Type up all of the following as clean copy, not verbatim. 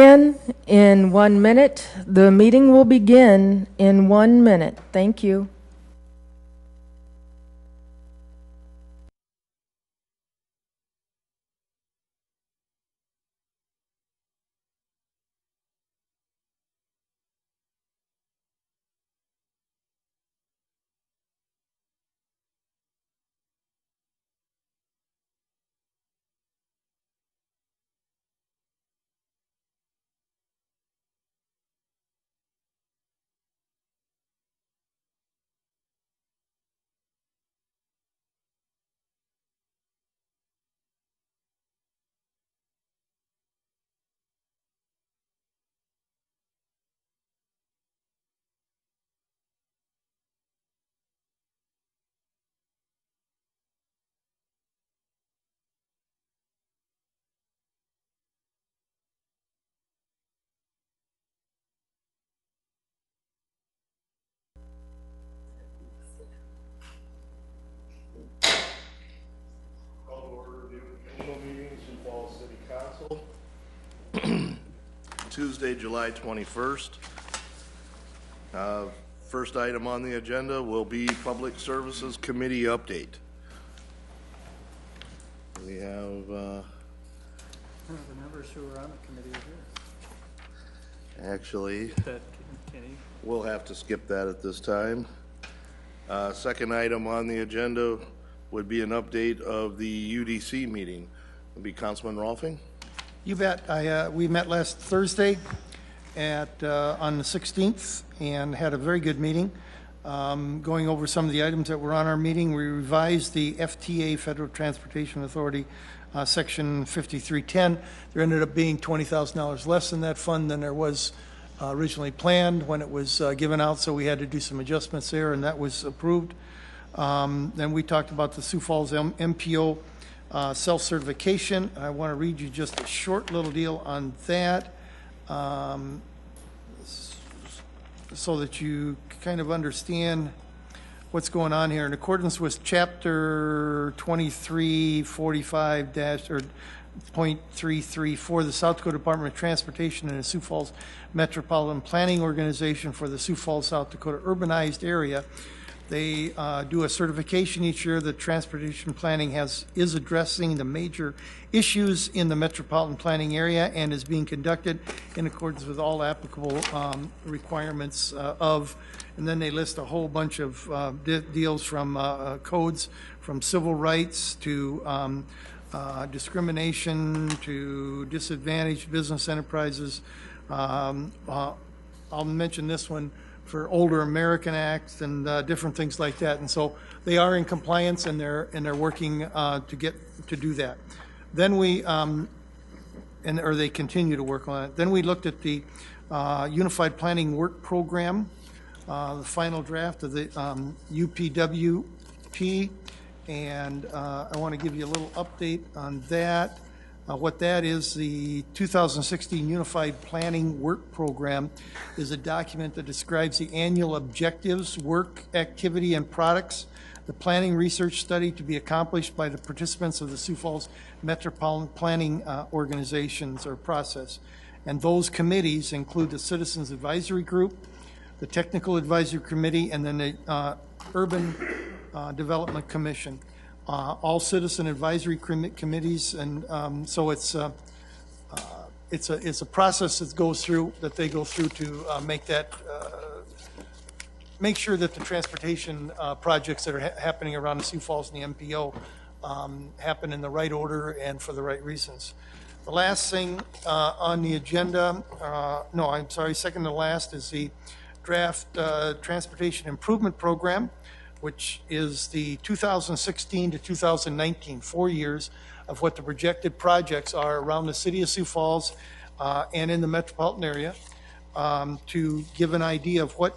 In 1 minute. The meeting will begin in 1 minute. Thank you. Tuesday, July 21st. First item on the agenda will be Public Services Committee update. We have the members who are on the committee are here. actually, Kenny. we'll have to skip that at this time. Second item on the agenda would be an update of the UDC meeting. It'll be Councilman Rolfing. You bet. We met last Thursday on the 16th and had a very good meeting. Going over some of the items that were on our meeting, we revised the FTA, Federal Transportation Authority, Section 5310. There ended up being $20,000 less in that fund than there was originally planned when it was given out, so we had to do some adjustments there, and that was approved. Then we talked about the Sioux Falls MPO self-certification. I want to read you just a short little deal on that so that you kind of understand what's going on here. In accordance with Chapter 2345-.334, the South Dakota Department of Transportation and the Sioux Falls Metropolitan Planning Organization for the Sioux Falls, South Dakota urbanized area, they do a certification each year that transportation planning is addressing the major issues in the metropolitan planning area and is being conducted in accordance with all applicable requirements and then they list a whole bunch of deals from codes from civil rights to discrimination to disadvantaged business enterprises. I'll mention this one for older American Acts and different things like that, and so they are in compliance and they're working to do that. Then we or they continue to work on it. Then we looked at the Unified Planning Work Program, the final draft of the UPWP, and I want to give you a little update on that. What that is, the 2016 Unified Planning Work Program is a document that describes the annual objectives, work, activity, and products, the planning research study to be accomplished by the participants of the Sioux Falls Metropolitan Planning Organizations or process. And those committees include the Citizens Advisory Group, the Technical Advisory Committee, and then the Urban Development Commission. All citizen advisory committees, and so it's a process that they go through to make sure that the transportation projects that are happening around the Sioux Falls and the MPO happen in the right order and for the right reasons. The last thing on the agenda, second to last, is the draft Transportation Improvement Program, which is the 2016 to 2019, 4 years of what the projected projects are around the city of Sioux Falls and in the metropolitan area to give an idea of what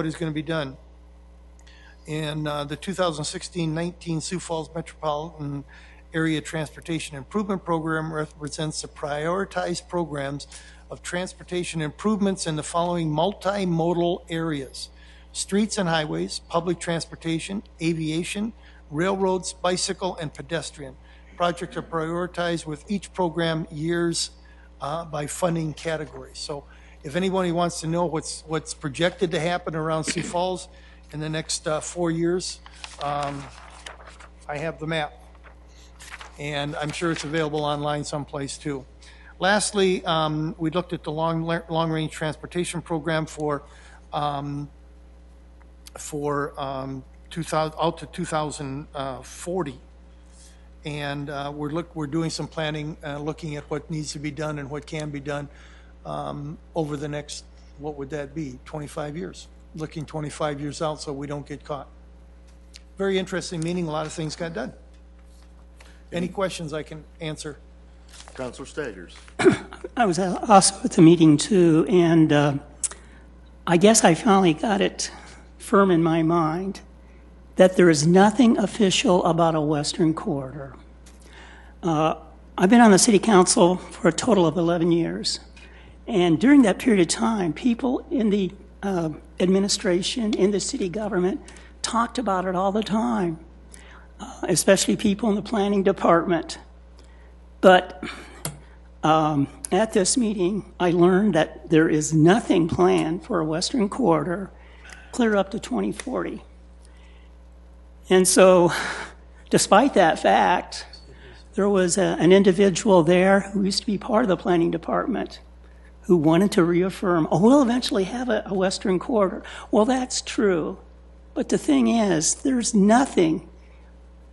is going to be done. And the 2016-19 Sioux Falls Metropolitan Area Transportation Improvement Program represents the prioritized programs of transportation improvements in the following multimodal areas: streets and highways, public transportation, aviation, railroads, bicycle, and pedestrian. Projects are prioritized with each program years by funding categories. So if anybody wants to know what's projected to happen around Sioux Falls in the next 4 years, I have the map. And I'm sure it's available online someplace too. Lastly, we looked at the long-range transportation program for 2000 out to 2040, and we're doing some planning, looking at what needs to be done and what can be done over the next, what would that be, 25 years? Looking 25 years out so we don't get caught. Very interesting meeting. A lot of things got done. Any questions I can answer? Councilor Staggers. I was also at the meeting too, and I guess I finally got it firm in my mind that there is nothing official about a Western corridor. I've been on the City Council for a total of 11 years, and during that period of time, people in the administration, in the city government, talked about it all the time, especially people in the planning department. But at this meeting, I learned that there is nothing planned for a Western corridor clear up to 2040. And so, despite that fact, there was an individual there who used to be part of the planning department who wanted to reaffirm, oh, we'll eventually have a Western corridor. Well, that's true. But the thing is, there's nothing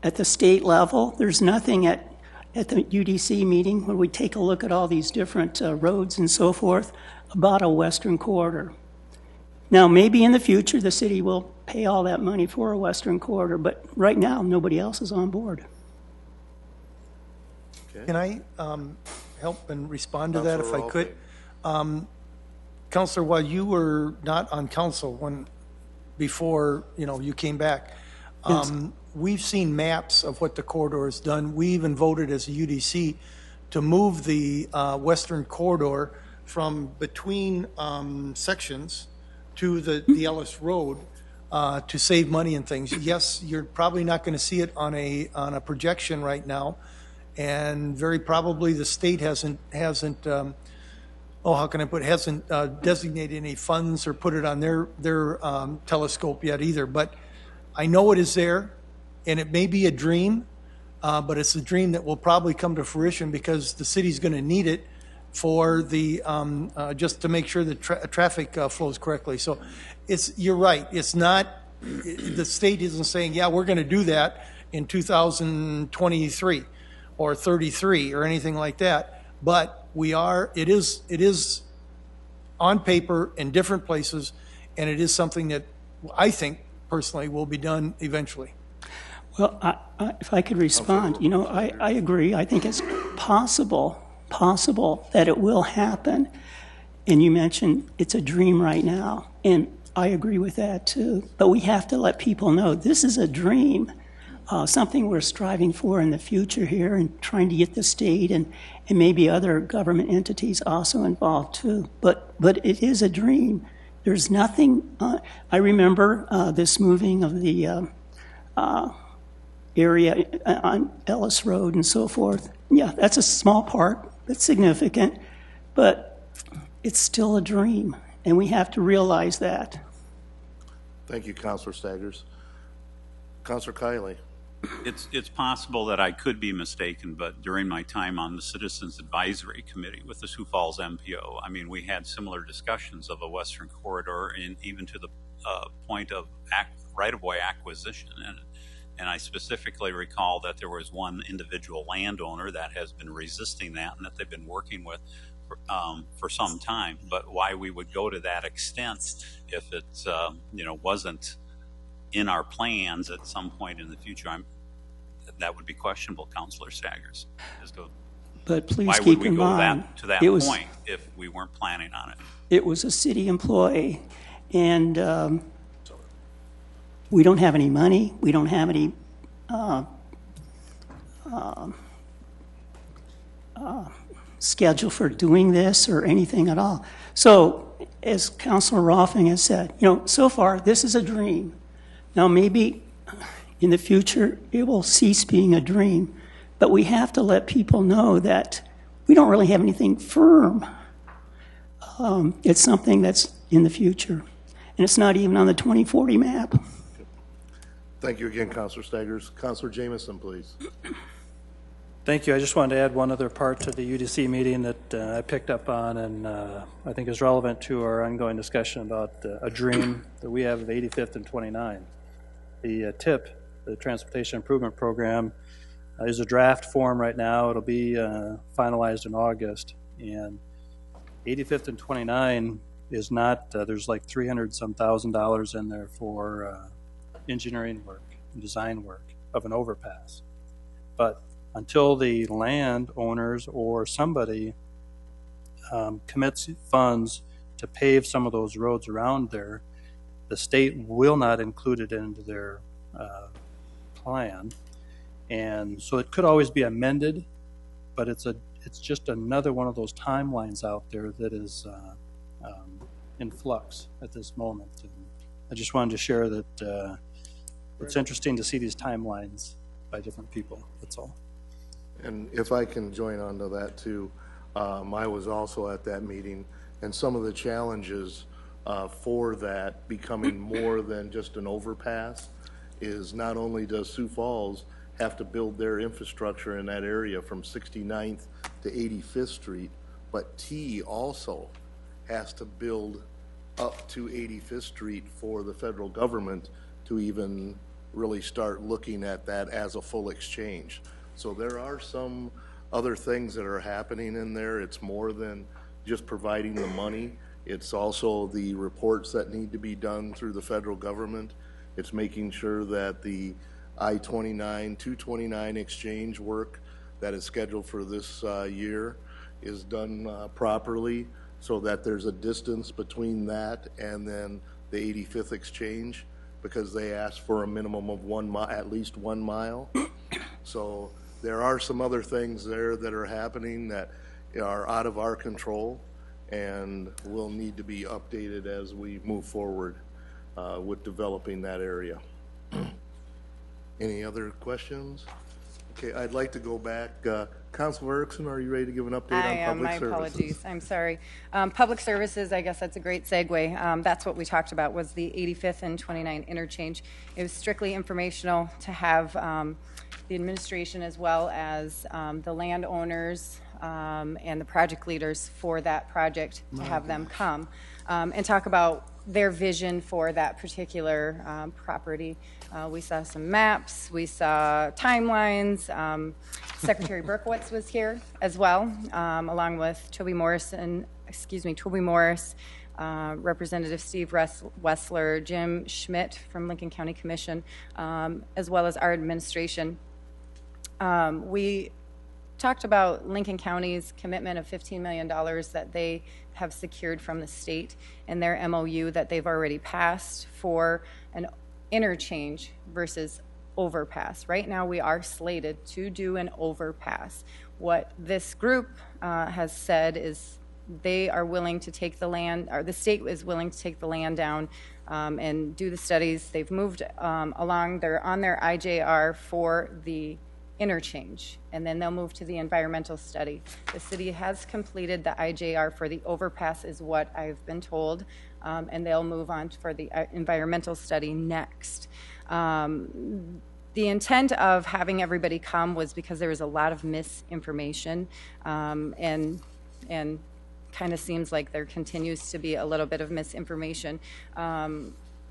at the state level, there's nothing at the UDC meeting when we take a look at all these different roads and so forth about a Western corridor. Now, maybe in the future the city will pay all that money for a Western corridor, but right now nobody else is on board. Okay. Can I help and respond to that if I could? Councilor, while you were not on council before you came back, Yes. We've seen maps of what the corridor has done. We even voted as a UDC to move the Western corridor from between sections to the Ellis Road to save money and things. Yes, you're probably not going to see it on a projection right now, and very probably the state hasn't designated any funds or put it on their telescope yet either. But I know it is there, and it may be a dream, but it's a dream that will probably come to fruition because the city's going to need it for the just to make sure that traffic flows correctly. So you're right. It's not, the state isn't saying, yeah, we're going to do that in 2023 or 33 or anything like that. But it is on paper in different places, and it is something that I think personally will be done eventually. Well, if I could respond, I agree. I think it's possible that it will happen. And you mentioned it's a dream right now, and I agree with that too. But we have to let people know this is a dream, something we're striving for in the future here, and trying to get the state and maybe other government entities also involved too. But it is a dream. There's nothing. I remember this moving of the area on Ellis Road and so forth. Yeah, that's a small part. It's significant, but it's still a dream, and we have to realize that. Thank you, Councilor Staggers. Councilor Kiley. It's possible that I could be mistaken, but during my time on the Citizens Advisory Committee with the Sioux Falls MPO, I mean, we had similar discussions of a Western corridor, and even to the point of right-of-way acquisition. And I specifically recall that there was one individual landowner that has been resisting that and that they've been working with for some time. But why we would go to that extent if it wasn't in our plans at some point in the future, that would be questionable, Councilor Staggers. But please why keep would we in go mind, to that point if we weren't planning on it? It was a city employee, and we don't have any money. We don't have any schedule for doing this or anything at all. So, as Councilor Rolfing has said, so far this is a dream. Now maybe in the future it will cease being a dream, but we have to let people know that we don't really have anything firm. It's something that's in the future, and it's not even on the 2040 map. Thank you again, Councilor Staggers. Councilor Jameson, please. Thank you. I just wanted to add one other part to the UDC meeting that I picked up on and I think is relevant to our ongoing discussion about a dream that we have of 85th and 29. The TIP, the Transportation Improvement Program, is a draft form right now. It'll be finalized in August. And 85th and 29 is not, there's like $300-some thousand in there for engineering work and design work of an overpass. But until the landowners or somebody commits funds to pave some of those roads around there, the state will not include it into their plan. And so it could always be amended, but it's just another one of those timelines out there that is in flux at this moment. And I just wanted to share that it's interesting to see these timelines by different people. That's all. And if I can join onto that too, I was also at that meeting, and some of the challenges for that becoming more than just an overpass is not only does Sioux Falls have to build their infrastructure in that area from 69th to 85th Street, but T also has to build up to 85th Street for the federal government to even really start looking at that as a full exchange. So there are some other things that are happening in there. It's more than just providing the money. It's also the reports that need to be done through the federal government. It's making sure that the I-29, 229 exchange work that is scheduled for this year is done properly so that there's a distance between that and then the 85th exchange, because they asked for a minimum of at least 1 mile. So there are some other things there that are happening that are out of our control and will need to be updated as we move forward with developing that area. Any other questions? Okay, I'd like to go back. Councilor Erickson, are you ready to give an update on public services? My apologies. I'm sorry. Public services, I guess that's a great segue. That's what we talked about, was the 85th and 29 interchange. It was strictly informational to have the administration as well as the landowners and the project leaders for that project to have them come and talk about their vision for that particular property. We saw some maps, we saw timelines. Secretary Berkowitz was here as well, along with Toby Morris, Representative Steve Wessler, Jim Schmidt from Lincoln County Commission, as well as our administration. We talked about Lincoln County's commitment of $15 million that they have secured from the state and their MOU that they've already passed for an interchange versus overpass. Right now we are slated to do an overpass. What this group has said is they are willing to take the land, or the state is willing to take the land down and do the studies. They've moved along, they're on their IJR for the interchange, and then they'll move to the environmental study. The city has completed the IJR for the overpass is what I've been told, and they'll move on for the environmental study next. The intent of having everybody come was because there was a lot of misinformation, and kind of seems like there continues to be a little bit of misinformation.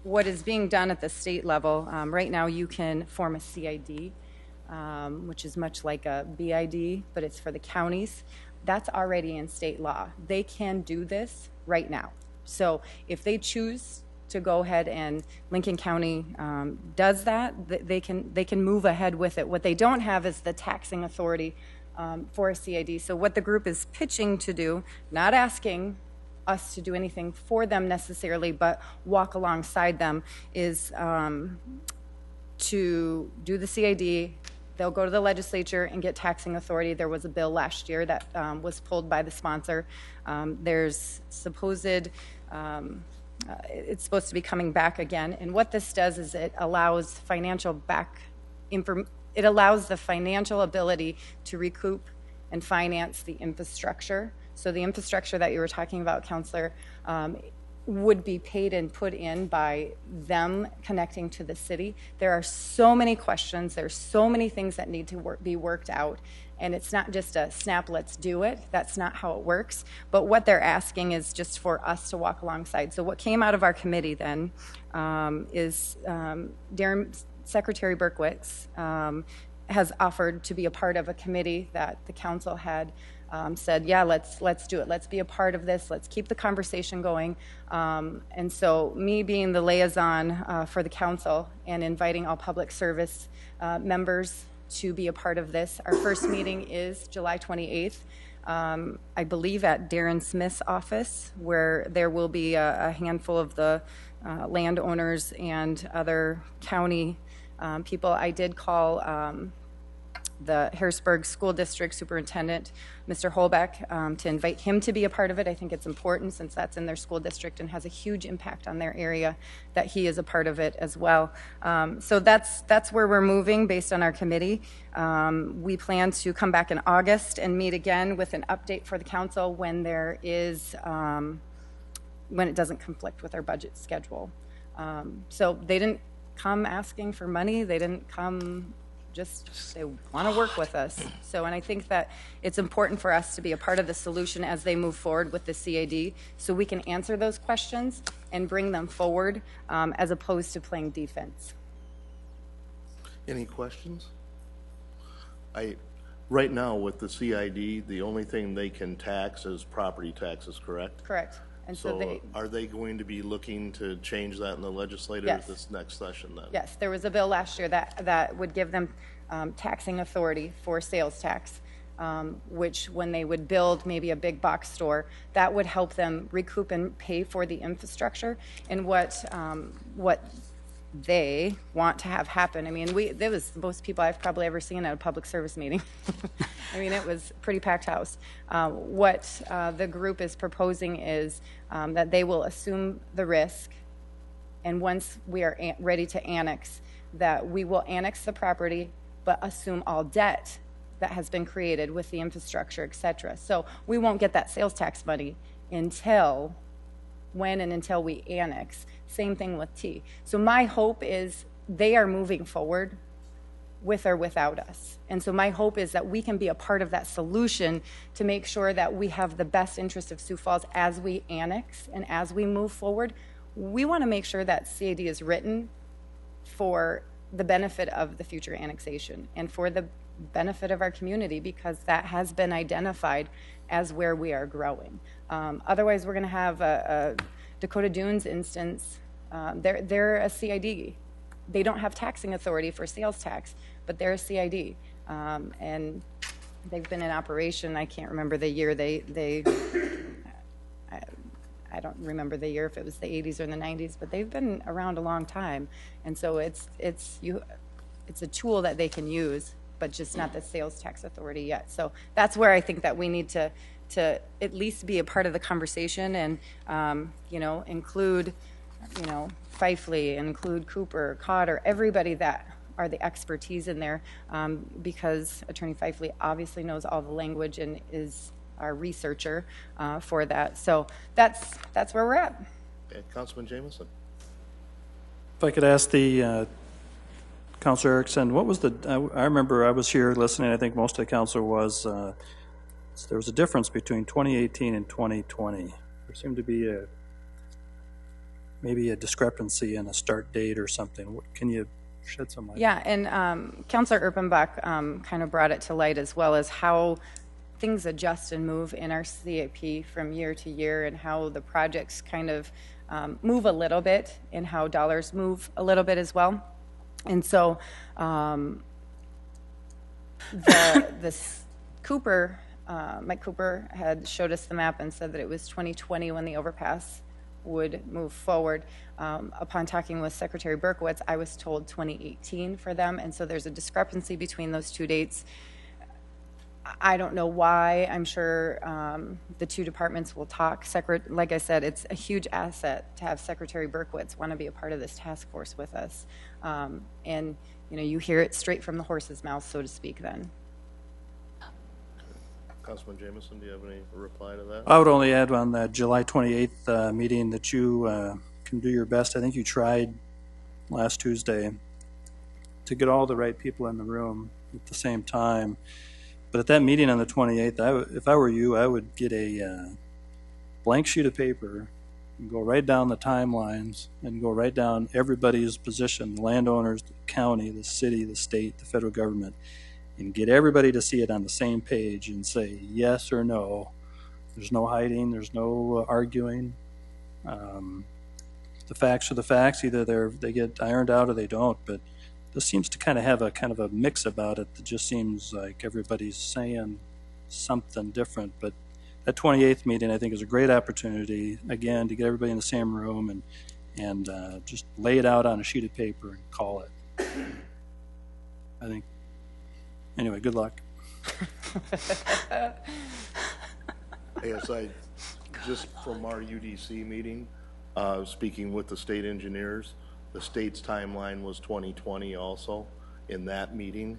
What is being done at the state level, right now you can form a CID, which is much like a BID, but it's for the counties. That's already in state law. They can do this right now. So if they choose to go ahead and Lincoln County does that, they can move ahead with it. What they don't have is the taxing authority for a CID. So what the group is pitching to do, not asking us to do anything for them necessarily, but walk alongside them, is to do the CID. They'll go to the legislature and get taxing authority. There was a bill last year that was pulled by the sponsor. There's supposed, it's supposed to be coming back again. And what this does is it allows it allows the financial ability to recoup and finance the infrastructure. So the infrastructure that you were talking about, Counselor, would be paid and put in by them connecting to the city. There are so many questions. There's so many things that need to be worked out. And it's not just a snap, let's do it. That's not how it works. But what they're asking is just for us to walk alongside. So what came out of our committee then is Secretary Berkowitz has offered to be a part of a committee that the council had said, yeah, let's do it. Let's be a part of this. Let's keep the conversation going. And so me being the liaison for the council and inviting all public service members to be a part of this. Our first meeting is July 28th, I believe at Darren Smith's office, where there will be a handful of the landowners and other county people. I did call the Harrisburg School District Superintendent, Mr. Holbeck, to invite him to be a part of it. I think it's important since that's in their school district and has a huge impact on their area that he is a part of it as well. So that's where we're moving based on our committee. We plan to come back in August and meet again with an update for the council when there is, when it doesn't conflict with our budget schedule. So they didn't come asking for money. They didn't come just, they want to work with us. So, and I think that it's important for us to be a part of the solution as they move forward with the CAD, so we can answer those questions and bring them forward as opposed to playing defense. Any questions? Right now with the CID, the only thing they can tax is property taxes, correct? Correct. And so they, are they going to be looking to change that in the legislature Yes. this next session then? yes, there was a bill last year that would give them taxing authority for sales tax, which when they would build maybe a big box store, that would help them recoup and pay for the infrastructure. And what they want to have happen. I mean, there was the most people I've probably ever seen at a public service meeting. I mean, it was a pretty packed house. What the group is proposing is that they will assume the risk, and once we are ready to annex, that we will annex the property, but assume all debt that has been created with the infrastructure, et cetera. So we won't get that sales tax money until we annex. Same thing with T. So my hope is they are moving forward with or without us. And so my hope is that we can be a part of that solution to make sure that we have the best interest of Sioux Falls as we annex and as we move forward. We want to make sure that CAD is written for the benefit of the future annexation and for the benefit of our community, because that has been identified as where we are growing. Otherwise, we're going to have a Dakota Dunes instance. They're a CID. They don't have taxing authority for sales tax, but they're a CID. And they've been in operation. I can't remember the year I don't remember the year, if it was the 80s or the 90s, but they've been around a long time. And so it's a tool that they can use, but just not the sales tax authority yet. So that's where I think that we need to at least be a part of the conversation and, include, Fifely, include Cooper, Cotter, everybody that are the expertise in there, because Attorney Fifely obviously knows all the language and is our researcher for that. So that's where we're at. Okay, Councilman Jameson. If I could ask the Councilor Erickson, what was I remember I was here listening, I think most of the council was, there was a difference between 2018 and 2020. There seemed to be maybe a discrepancy in a start date or something. Can you shed some light? Yeah, and Councilor Erpenbach kind of brought it to light, as well as how things adjust and move in our CIP from year to year, and how the projects kind of move a little bit, and how dollars move a little bit as well. And so Cooper, Mike Cooper had showed us the map and said that it was 2020 when the overpass would move forward. Upon talking with Secretary Berkowitz, I was told 2018 for them, and so there's a discrepancy between those two dates. I don't know why. I'm sure the two departments will talk. Like I said, it's a huge asset to have Secretary Berkowitz want to be a part of this task force with us. And you hear it straight from the horse's mouth, so to speak, then. Councilman Jameson, do you have any reply to that? I would only add on that July 28th meeting that you can do your best. I think you tried last Tuesday to get all the right people in the room at the same time. But at that meeting on the 28th, if I were you, I would get a blank sheet of paper and go right down the timelines and go right down everybody's position, the landowners, the county, the city, the state, the federal government, and get everybody to see it on the same page and say yes or no. There's no hiding. There's no arguing. The facts are the facts. Either they get ironed out or they don't. But this seems to kind of have a mix about it that just seems like everybody's saying something different. But that 28th meeting, I think, is a great opportunity, again, to get everybody in the same room and just lay it out on a sheet of paper and call it. I think. Anyway, good luck. Yes, just from our UDC meeting, speaking with the state engineers, the state's timeline was 2020 also in that meeting.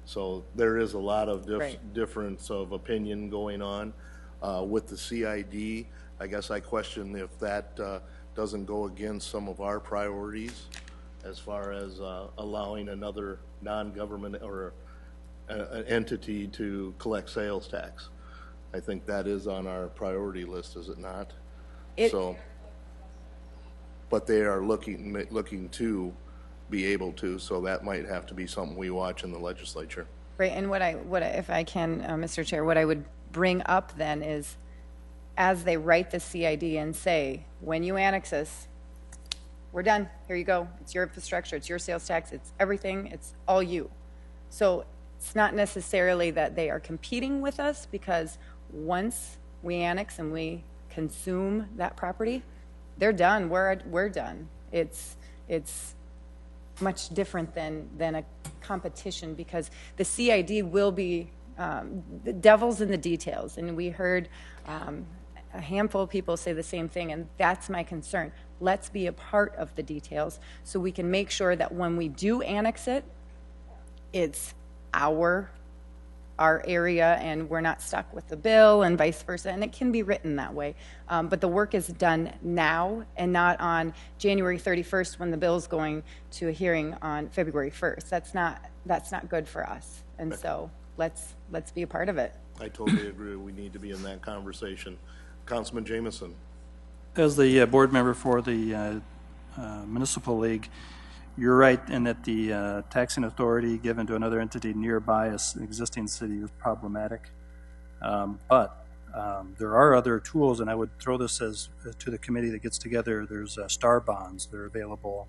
So there is a lot of difference of opinion going on. With the CID, I guess I question if that doesn't go against some of our priorities as far as allowing another non-government or an entity to collect sales tax. I think that is on our priority list, is it not? But they are looking to be able to, so that might have to be something we watch in the legislature. Right, and if I can, Mr. Chair, what I would bring up then is, as they write the CID and say, when you annex us, we're done, here you go, it's your infrastructure, it's your sales tax, it's everything, it's all you. So it's not necessarily that they are competing with us, because once we annex and we consume that property, they're done, we're done. It's much different than a competition, because the CID will be the devil's in the details, and we heard a handful of people say the same thing, and that's my concern. Let's be a part of the details so we can make sure that when we do annex it, it's our area, and we're not stuck with the bill and vice versa, and it can be written that way. But the work is done now and not on January 31st when the bill's going to a hearing on February 1st. That's not good for us, and so let's be a part of it. I totally agree. We need to be in that conversation. Councilman Jameson. As the board member for the Municipal League, you're right in that the taxing authority given to another entity nearby an existing city is problematic. But there are other tools, and I would throw this to the committee that gets together. There's star bonds that are available.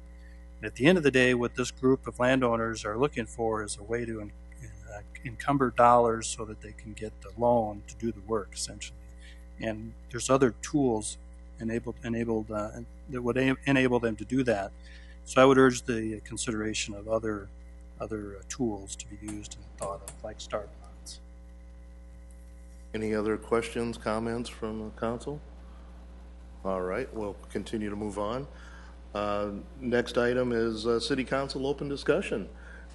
And at the end of the day, what this group of landowners are looking for is a way to encumber dollars so that they can get the loan to do the work, essentially. And there's other tools enabled that would enable them to do that. So I would urge the consideration of other tools to be used and thought of, like star bonds. Any other questions, comments from the council? All right, we'll continue to move on. Next item is City Council open discussion.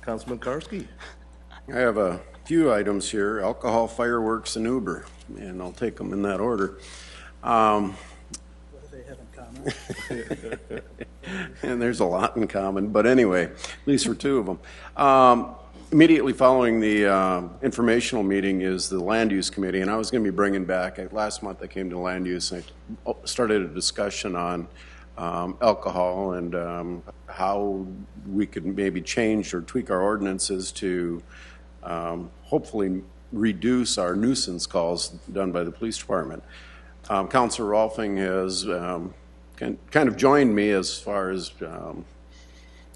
Councilman Karski. I have a few items here: alcohol, fireworks, and Uber, and I'll take them in that order. What do they have in common? And there's a lot in common, but anyway, at least for two of them. Immediately following the informational meeting is the Land Use Committee, and I was going to be bringing back, last month I came to Land Use and I started a discussion on alcohol and how we could maybe change or tweak our ordinances to hopefully reduce our nuisance calls done by the police department. Councilor Rolfing has kind of joined me as far as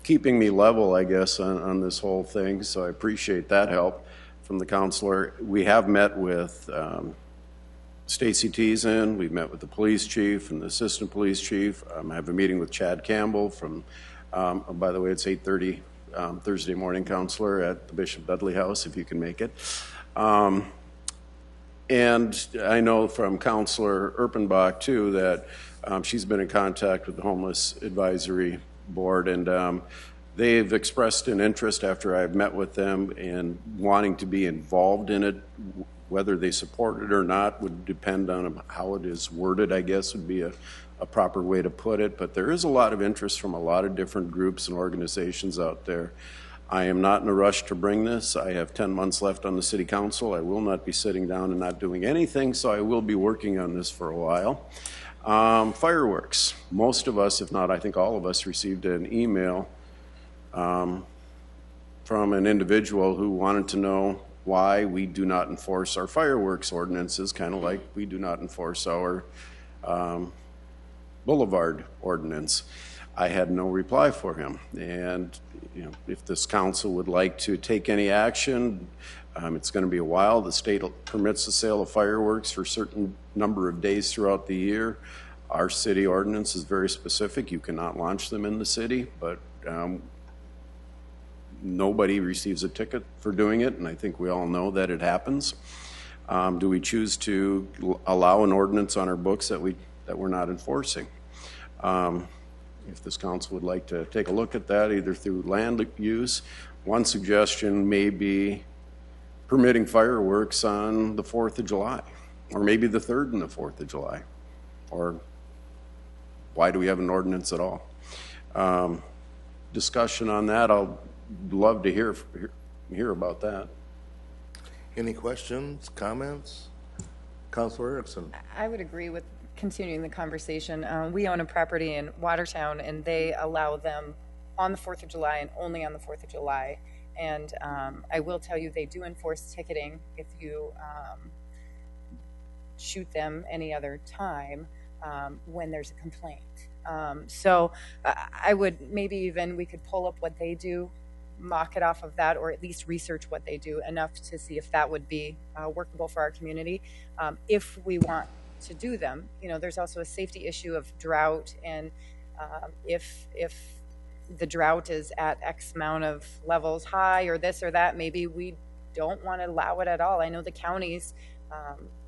keeping me level, I guess, on this whole thing, so I appreciate that help from the councilor. We have met with Stacy Teason, we've met with the police chief and the assistant police chief. I have a meeting with Chad Campbell from, by the way, it's 8:30 Thursday morning, councilor, at the Bishop Dudley House, if you can make it. And I know from Councilor Erpenbach, too, that she's been in contact with the Homeless Advisory Board, and they've expressed an interest after I've met with them in wanting to be involved in it Whether they support it or not would depend on how it is worded, I guess would be a proper way to put it. But there is a lot of interest from a lot of different groups and organizations out there. I am not in a rush to bring this. I have 10 months left on the city council. I will not be sitting down and not doing anything, so I will be working on this for a while. Fireworks. Most of us, if not I think all of us, received an email from an individual who wanted to know why we do not enforce our fireworks ordinances, kind of like we do not enforce our boulevard ordinance. I had no reply for him, and if this council would like to take any action, it's going to be a while. The state permits the sale of fireworks for a certain number of days throughout the year. Our city ordinance is very specific. You cannot launch them in the city, but nobody receives a ticket for doing it, and I think we all know that it happens. Do we choose to allow an ordinance on our books that we're not enforcing? If this council would like to take a look at that, either through land use, one suggestion may be permitting fireworks on the 4th of July, or maybe the 3rd and the 4th of July, or why do we have an ordinance at all? Discussion on that, I'll love to hear about that. Any questions, comments? Councilor Erickson. I would agree with continuing the conversation. We own a property in Watertown, and they allow them on the 4th of July and only on the 4th of July. And I will tell you, they do enforce ticketing if you shoot them any other time when there's a complaint. So I would maybe even we could pull up what they do, mock it off of that, or at least research what they do enough to see if that would be workable for our community. If we want to do them, there's also a safety issue of drought, and if the drought is at X amount of levels high or this or that, maybe we don't want to allow it at all. I know the counties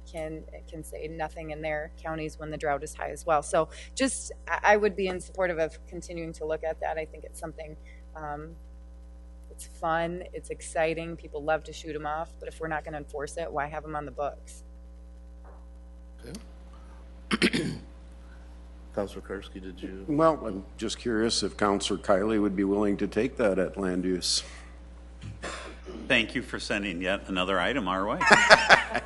can say nothing in their counties when the drought is high as well. So just I would be in support of continuing to look at that. I think it's something it's fun, it's exciting, people love to shoot them off, but if we're not going to enforce it, why have them on the books? Okay. Councilor Karski, did you? Well, I'm just curious if Councilor Kiley would be willing to take that at land use. Thank you for sending yet another item our way. What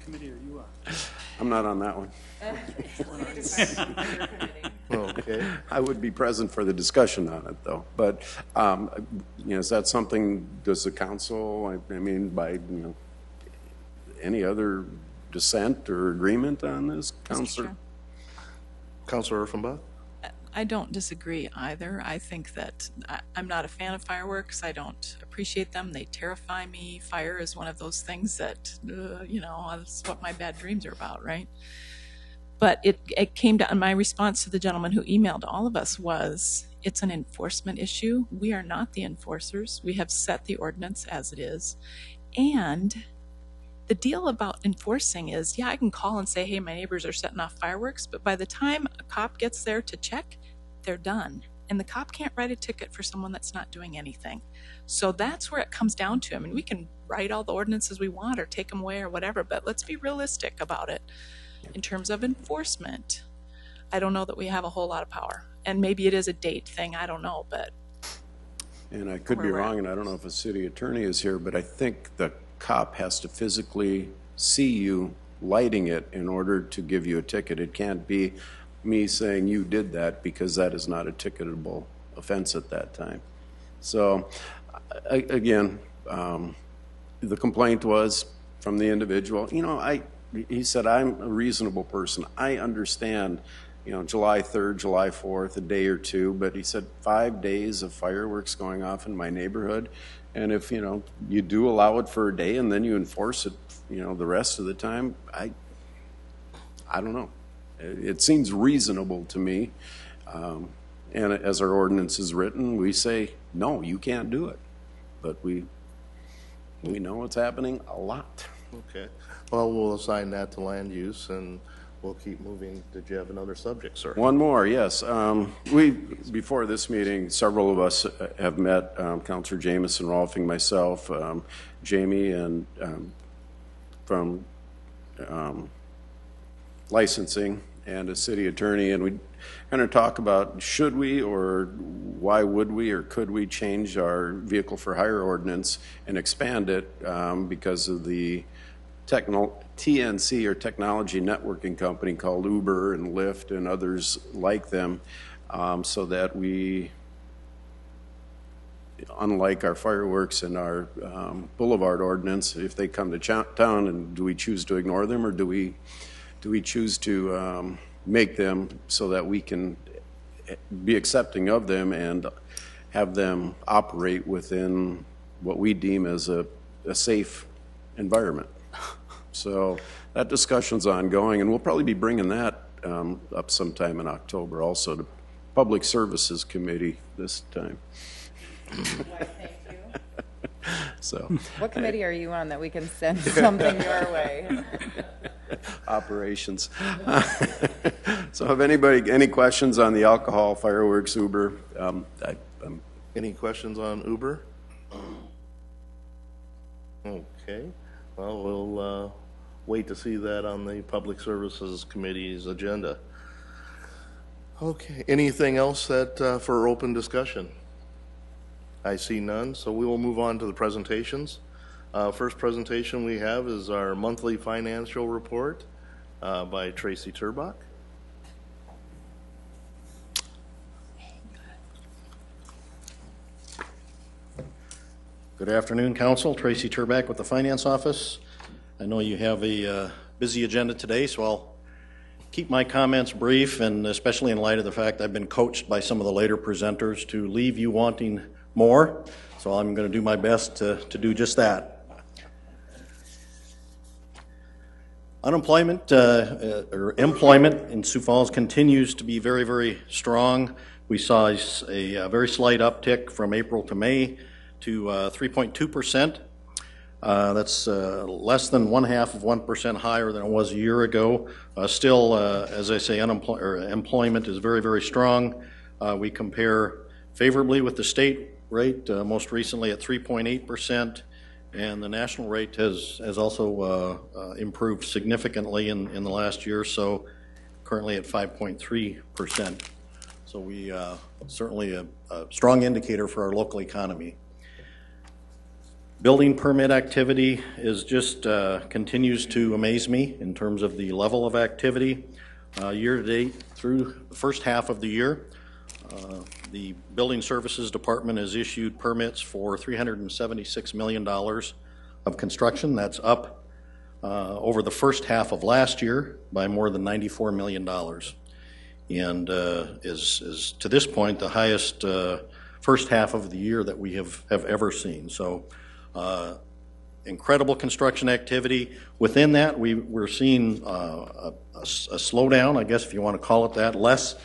committee are you on? I'm not on that one. Okay. I would be present for the discussion on it, though. But is that something? Does the council? I mean, by any other dissent or agreement on this, Councilor? Councilor Urfenbach? I don't disagree either. I think that I'm not a fan of fireworks. I don't appreciate them. They terrify me. Fire is one of those things that, that's what my bad dreams are about, right? But it came down, my response to the gentleman who emailed all of us was, it's an enforcement issue. We are not the enforcers. We have set the ordinance as it is. And the deal about enforcing is, I can call and say, hey, my neighbors are setting off fireworks, but by the time a cop gets there to check, they're done. And the cop can't write a ticket for someone that's not doing anything. So that's where it comes down to. I mean, we can write all the ordinances we want or take them away or whatever, but let's be realistic about it. In terms of enforcement, I don't know that we have a whole lot of power. And maybe it is a date thing, I don't know, but... And I could be wrong, and I don't know if a city attorney is here, but I think the cop has to physically see you lighting it in order to give you a ticket. It can't be me saying you did that, because that is not a ticketable offense at that time. So, again, the complaint was from the individual. He said, I'm a reasonable person. I understand, July 3rd, July 4th, a day or two, but he said 5 days of fireworks going off in my neighborhood. And if, you do allow it for a day and then you enforce it, the rest of the time, I don't know. It seems reasonable to me. And as our ordinance is written, we say, no, you can't do it. But we know it's happening a lot. Okay. Well, we'll assign that to land use, and we'll keep moving. Did you have another subject, sir? One more, yes. Before this meeting, several of us have met, Councilor Jamison, Rolfing, myself, Jamie, and from licensing and a city attorney, and we kind of talk about should we or why would we or could we change our vehicle for hire ordinance and expand it because of the TNC or technology networking company called Uber and Lyft and others like them, so that we, unlike our fireworks and our boulevard ordinance, if they come to town, and do we choose to ignore them or do we choose to make them so that we can be accepting of them and have them operate within what we deem as a safe environment? So that discussion's ongoing, and we'll probably be bringing that up sometime in October also to Public Services Committee this time. Why, thank you. So, What committee are you on that we can send something your way? Operations. So have any questions on the alcohol, fireworks, Uber? Any questions on Uber? Okay, well, we'll wait to see that on the Public Services Committee's agenda. Okay, anything else that for open discussion? I see none, so we will move on to the presentations. First presentation we have is our monthly financial report by Tracy Turbach. Good afternoon, Council. Tracy Turbach with the Finance Office. I know you have a busy agenda today, so I'll keep my comments brief, and especially in light of the fact I've been coached by some of the later presenters to leave you wanting more, so I'm going to do my best to do just that. Unemployment or employment in Sioux Falls continues to be very, very strong. We saw a very slight uptick from April to May to 3.2%. That's less than 0.5% higher than it was a year ago. Still, as I say, employment is very, very strong. We compare favorably with the state rate, most recently at 3.8%. And the national rate has also improved significantly in the last year or so, currently at 5.3%. So we certainly a strong indicator for our local economy. Building permit activity is just continues to amaze me in terms of the level of activity. Year to date through the first half of the year, the Building Services Department has issued permits for $376 million of construction. That's up over the first half of last year by more than $94 million. And is to this point the highest first half of the year that we have ever seen. So incredible construction activity. Within that, we're seeing a slowdown, I guess if you want to call it that, less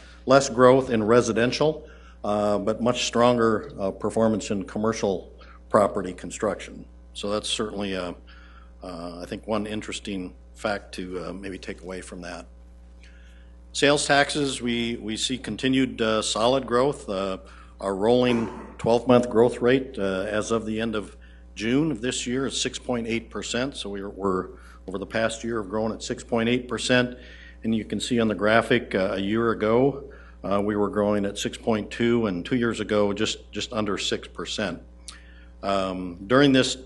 growth in residential, but much stronger performance in commercial property construction. So that's certainly, I think, one interesting fact to maybe take away from that. Sales taxes, we see continued solid growth. Our rolling 12-month growth rate as of the end of June of this year is 6.8%. So we're over the past year have grown at 6.8%. And you can see on the graphic a year ago, we were growing at 6.2, and 2 years ago, just under 6%. During this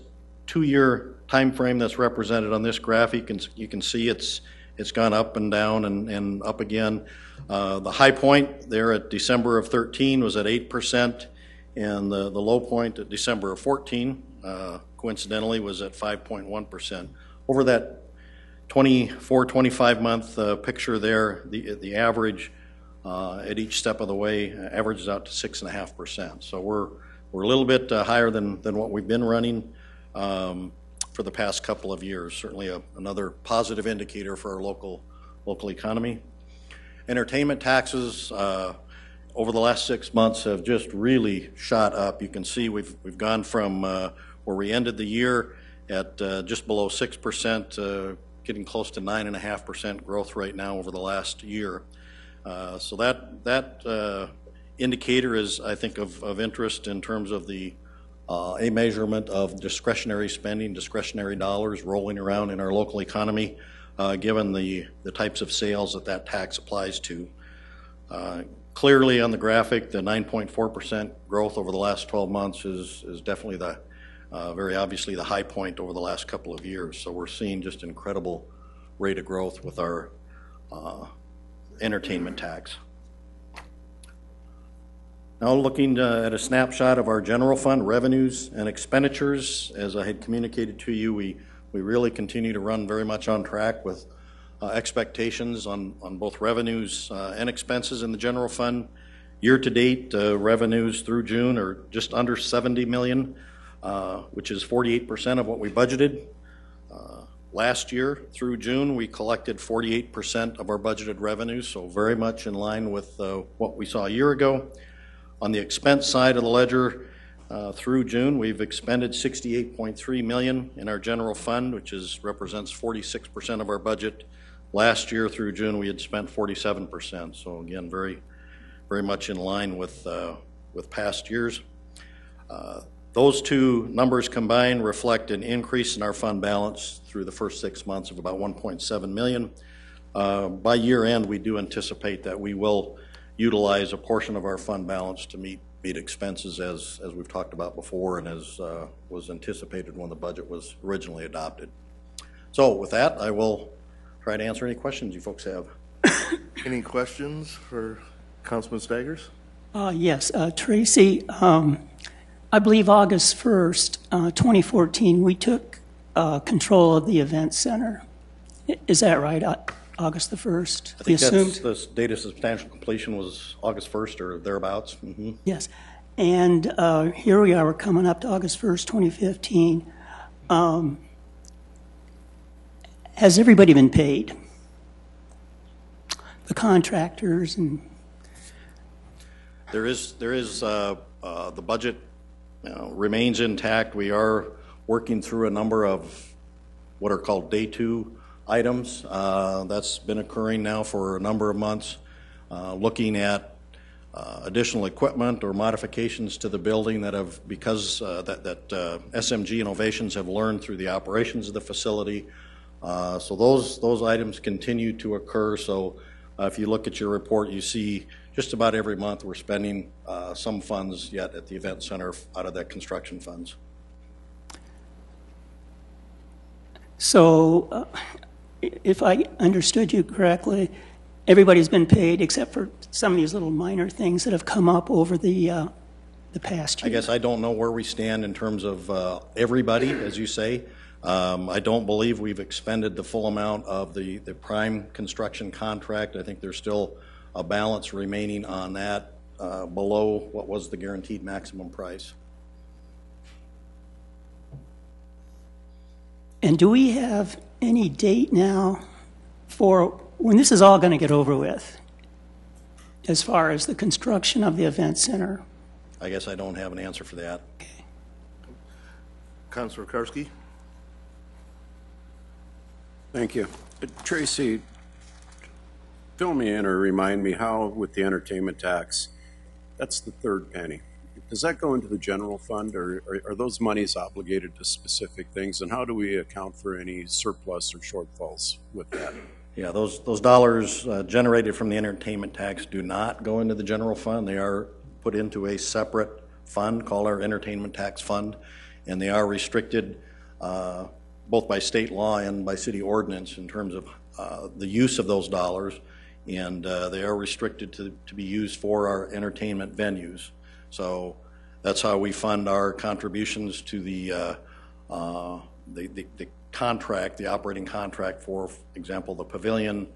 2-year time frame that's represented on this graphic, you can see it's gone up and down and up again. The high point there at December of 13 was at 8%, and the low point at December of 14, coincidentally, was at 5.1%. Over that 24-25 month picture there, the average at each step of the way averages out to 6.5%. So we're a little bit higher than what we've been running for the past couple of years. Certainly another positive indicator for our local economy. Entertainment taxes over the last 6 months have just really shot up. You can see we've gone from where we ended the year at just below 6%, getting close to 9.5% growth rate now over the last year. So that indicator is, I think, of interest in terms of the a measurement of discretionary spending, discretionary dollars rolling around in our local economy, given the types of sales that tax applies to. Clearly on the graphic, the 9.4% growth over the last 12 months is definitely very obviously the high point over the last couple of years. So we're seeing just incredible rate of growth with our entertainment tax. Now looking at a snapshot of our general fund revenues and expenditures, as I had communicated to you, we really continue to run very much on track with expectations on both revenues and expenses in the general fund. Year to date, revenues through June are just under $70 million, which is 48% of what we budgeted. Last year through June, we collected 48% of our budgeted revenues, so very much in line with what we saw a year ago. On the expense side of the ledger, through June, we've expended $68.3 million in our general fund, which represents 46% of our budget. Last year through June, we had spent 47%. So again, very, very much in line with past years. Those two numbers combined reflect an increase in our fund balance through the first 6 months of about $1.7 million. By year end, we do anticipate that we will utilize a portion of our fund balance to meet expenses as we've talked about before and as was anticipated when the budget was originally adopted. So with that, I will try to answer any questions you folks have. Any questions for Councilman Staggers? Yes, Tracy, I believe August 1st, 2014, we took control of the event center. Is that right? August the 1st? I think the date of substantial completion was August 1st or thereabouts. Mm-hmm. Yes. And here we are, we're coming up to August 1st, 2015. Has everybody been paid? The contractors and... There is the budget remains intact. We are working through a number of what are called day two items. That's been occurring now for a number of months, looking at additional equipment or modifications to the building that have, because SMG Innovations have learned through the operations of the facility. So those items continue to occur. So if you look at your report, you see just about every month we're spending some funds yet at the event center out of that construction funds. So if I understood you correctly, everybody's been paid except for some of these little minor things that have come up over the past year. I guess I don't know where we stand in terms of everybody, as you say. I don't believe we've expended the full amount of the prime construction contract. I think there's still a balance remaining on that below what was the guaranteed maximum price. And do we have any date now for when this is all going to get over with as far as the construction of the event center? I guess I don't have an answer for that. Okay. Councilor Karski? Thank you. Tracy, fill me in or remind me how, with the entertainment tax, that's the third penny. Does that go into the general fund, or are those monies obligated to specific things? And how do we account for any surplus or shortfalls with that? Yeah, those dollars generated from the entertainment tax do not go into the general fund. They are put into a separate fund called our entertainment tax fund, and they are restricted both by state law and by city ordinance in terms of the use of those dollars, and they are restricted to be used for our entertainment venues. So that's how we fund our contributions to the contract, the operating contract for example, the pavilion,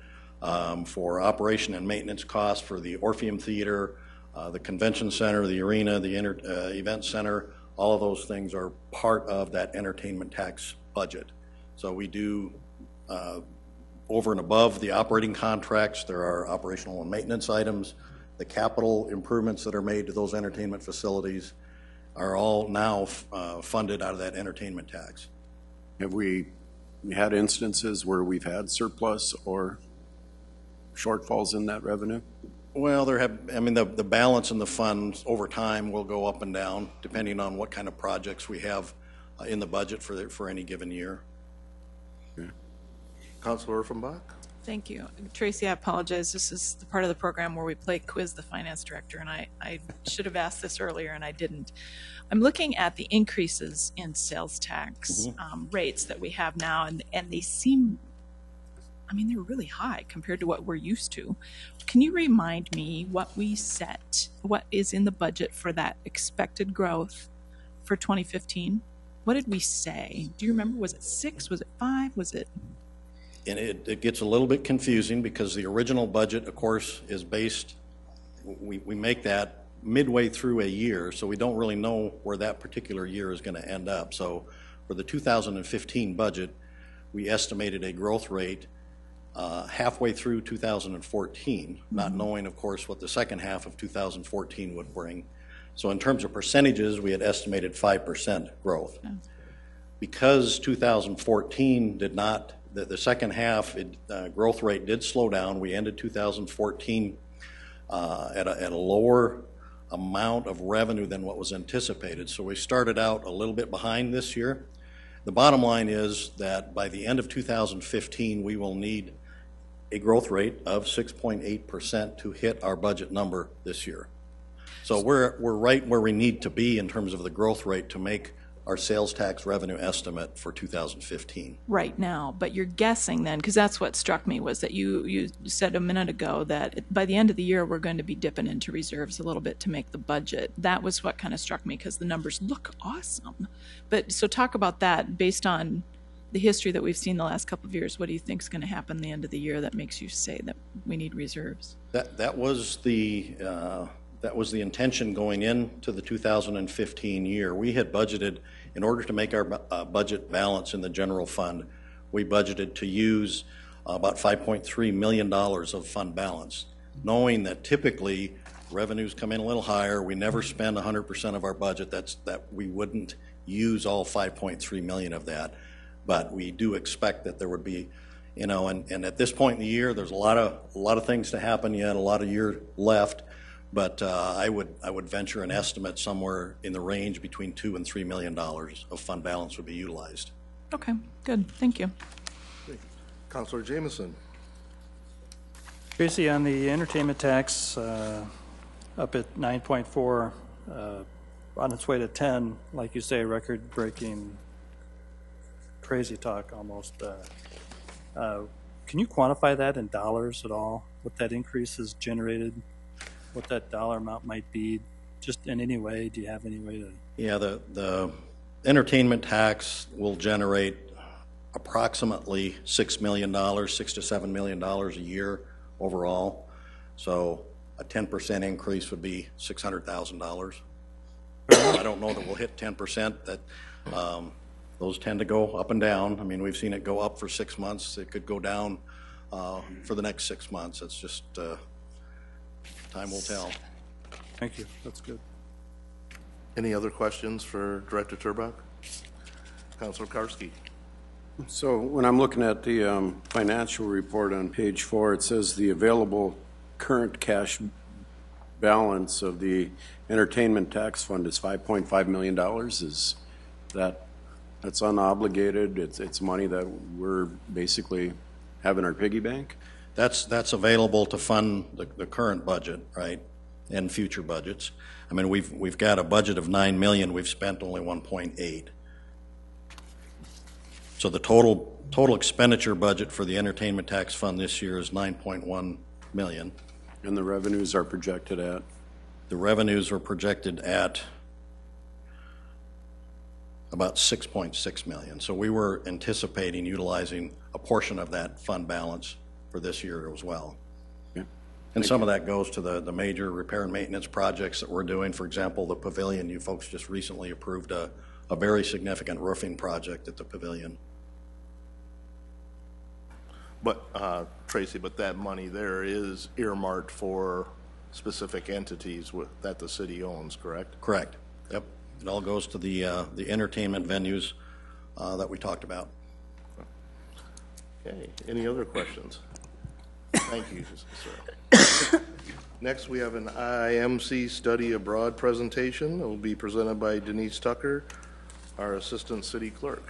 for operation and maintenance costs for the Orpheum Theater, the convention center, the arena, the event center. All of those things are part of that entertainment tax budget. So we do, over and above the operating contracts, there are operational and maintenance items. The capital improvements that are made to those entertainment facilities are all now funded out of that entertainment tax. Have we had instances where we've had surplus or shortfalls in that revenue? Well, the balance in the funds over time will go up and down depending on what kind of projects we have in the budget for any given year. Councilor Urfenbach? Thank you. Tracy, I apologize. This is the part of the program where we play quiz the finance director, and I should have asked this earlier, and I didn't. I'm looking at the increases in sales tax rates that we have now, and they seem, I mean, they're really high compared to what we're used to. Can you remind me what is in the budget for that expected growth for 2015? What did we say? Do you remember? Was it 6? Was it 5? Was it? And it gets a little bit confusing because the original budget, of course, is based, we make that midway through a year, so we don't really know where that particular year is going to end up. So for the 2015 budget, we estimated a growth rate halfway through 2014, not knowing, of course, what the second half of 2014 would bring. So in terms of percentages, we had estimated 5% growth. Yeah. Because 2014 did not, the second half growth rate did slow down. We ended 2014 at a lower amount of revenue than what was anticipated. So we started out a little bit behind this year. The bottom line is that by the end of 2015, we will need a growth rate of 6.8% to hit our budget number this year. So we're right where we need to be in terms of the growth rate to make our sales tax revenue estimate for 2015. Right now, but you're guessing then, because that's what struck me, was that you said a minute ago that by the end of the year we're going to be dipping into reserves a little bit to make the budget. That was what kind of struck me, because the numbers look awesome. But so talk about that based on the history that we've seen the last couple of years. What do you think is going to happen at the end of the year that makes you say that we need reserves? That was the intention going into the 2015 year. We had budgeted, in order to make our budget balance in the general fund, we budgeted to use about $5.3 million of fund balance, knowing that typically revenues come in a little higher. We never spend 100% of our budget. That we wouldn't use all 5.3 million of that, but we do expect that there would be, and at this point in the year, there's a lot of things to happen yet, a lot of year left. But I would venture an estimate somewhere in the range between $2 and $3 million of fund balance would be utilized. Okay, good. Thank you. Councilor Jameson. Tracy, on the entertainment tax, up at 9.4, on its way to 10, like you say, record-breaking, crazy talk almost. Can you quantify that in dollars at all? What that increase has generated? What that dollar amount might be, just in any way? Do you have any way to? Yeah, the entertainment tax will generate approximately $6 million, $6 to $7 million a year overall. So a 10% increase would be $600,000. I don't know that we'll hit 10%. That those tend to go up and down. I mean, we've seen it go up for 6 months. It could go down for the next 6 months. It's just. Time will tell. Thank you. That's good. Any other questions for Director Turbach? Councilor Karski. So when I'm looking at the financial report on page 4, it says the available current cash balance of the entertainment tax fund is $5.5 million. Is that's unobligated? It's money that we're basically having our piggy bank? That's available to fund the current budget, right, and future budgets. I mean, we've got a budget of $9 million. We've spent only 1.8. So the total expenditure budget for the entertainment tax fund this year is $9.1 million. And the revenues are projected at? The revenues are projected at about $6.6 million. So we were anticipating utilizing a portion of that fund balance for this year as well. Yeah. And some of that goes to the major repair and maintenance projects that we're doing. For example, the pavilion, you folks just recently approved a very significant roofing project at the pavilion. But, Tracy, but that money there is earmarked for specific entities that the city owns, correct? Correct. Yep. It all goes to the entertainment venues that we talked about. Okay. Any other questions? Thank you, sir. Next, we have an IMC Study Abroad presentation. It will be presented by Denise Tucker, our Assistant City Clerk.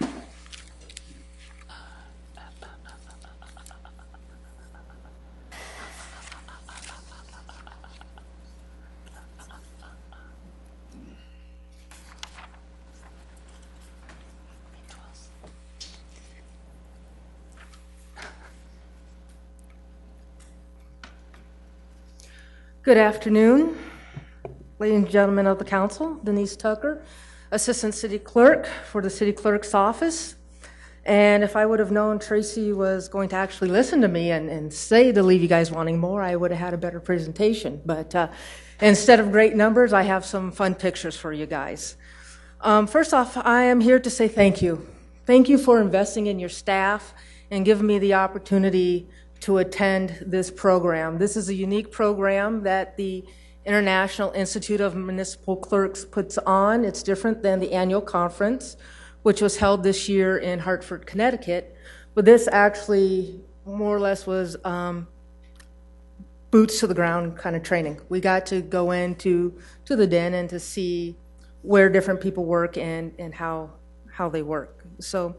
Good afternoon, ladies and gentlemen of the council. Denise Tucker, Assistant City Clerk for the City Clerk's office. And if I would have known Tracy was going to actually listen to me and say to leave you guys wanting more, I would have had a better presentation. But instead of great numbers, I have some fun pictures for you guys. First off, I am here to say thank you. Thank you for investing in your staff and giving me the opportunity to attend this program. This is a unique program that the International Institute of Municipal Clerks puts on. It's different than the annual conference, which was held this year in Hartford, Connecticut. But this actually more or less was boots to the ground kind of training. We got to go into the den and to see where different people work and how they work. So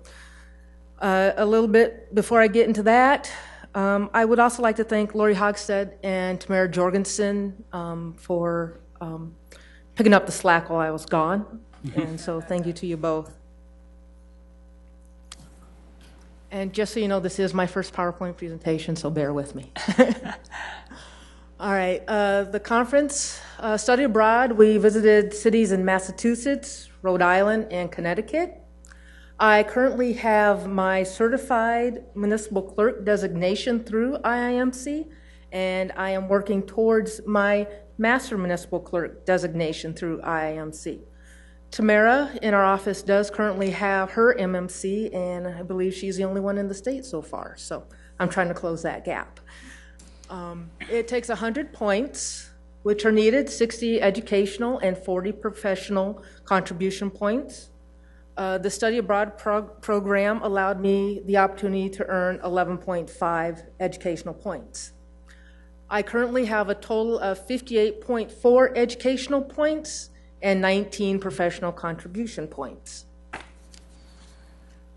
a little bit before I get into that, I would also like to thank Lori Hogstead and Tamara Jorgensen for picking up the slack while I was gone. And so thank you to you both. And just so you know, this is my first PowerPoint presentation, so bear with me. All right, the conference, Study Abroad, we visited cities in Massachusetts, Rhode Island, and Connecticut. I currently have my certified municipal clerk designation through IIMC, and I am working towards my master municipal clerk designation through IIMC. Tamara in our office does currently have her MMC, and I believe she's the only one in the state so far, so I'm trying to close that gap. It takes 100 points, which are needed, 60 educational and 40 professional contribution points. The Study Abroad program allowed me the opportunity to earn 11.5 educational points. I currently have a total of 58.4 educational points and 19 professional contribution points.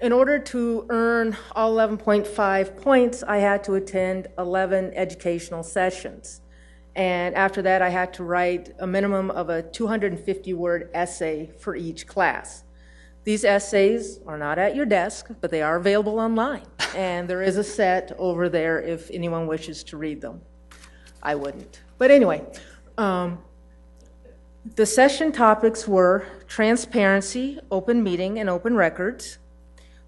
In order to earn all 11.5 points, I had to attend 11 educational sessions. And after that, I had to write a minimum of a 250-word essay for each class. These essays are not at your desk, but they are available online. And there is a set over there if anyone wishes to read them. I wouldn't. But anyway, the session topics were transparency, open meeting, and open records,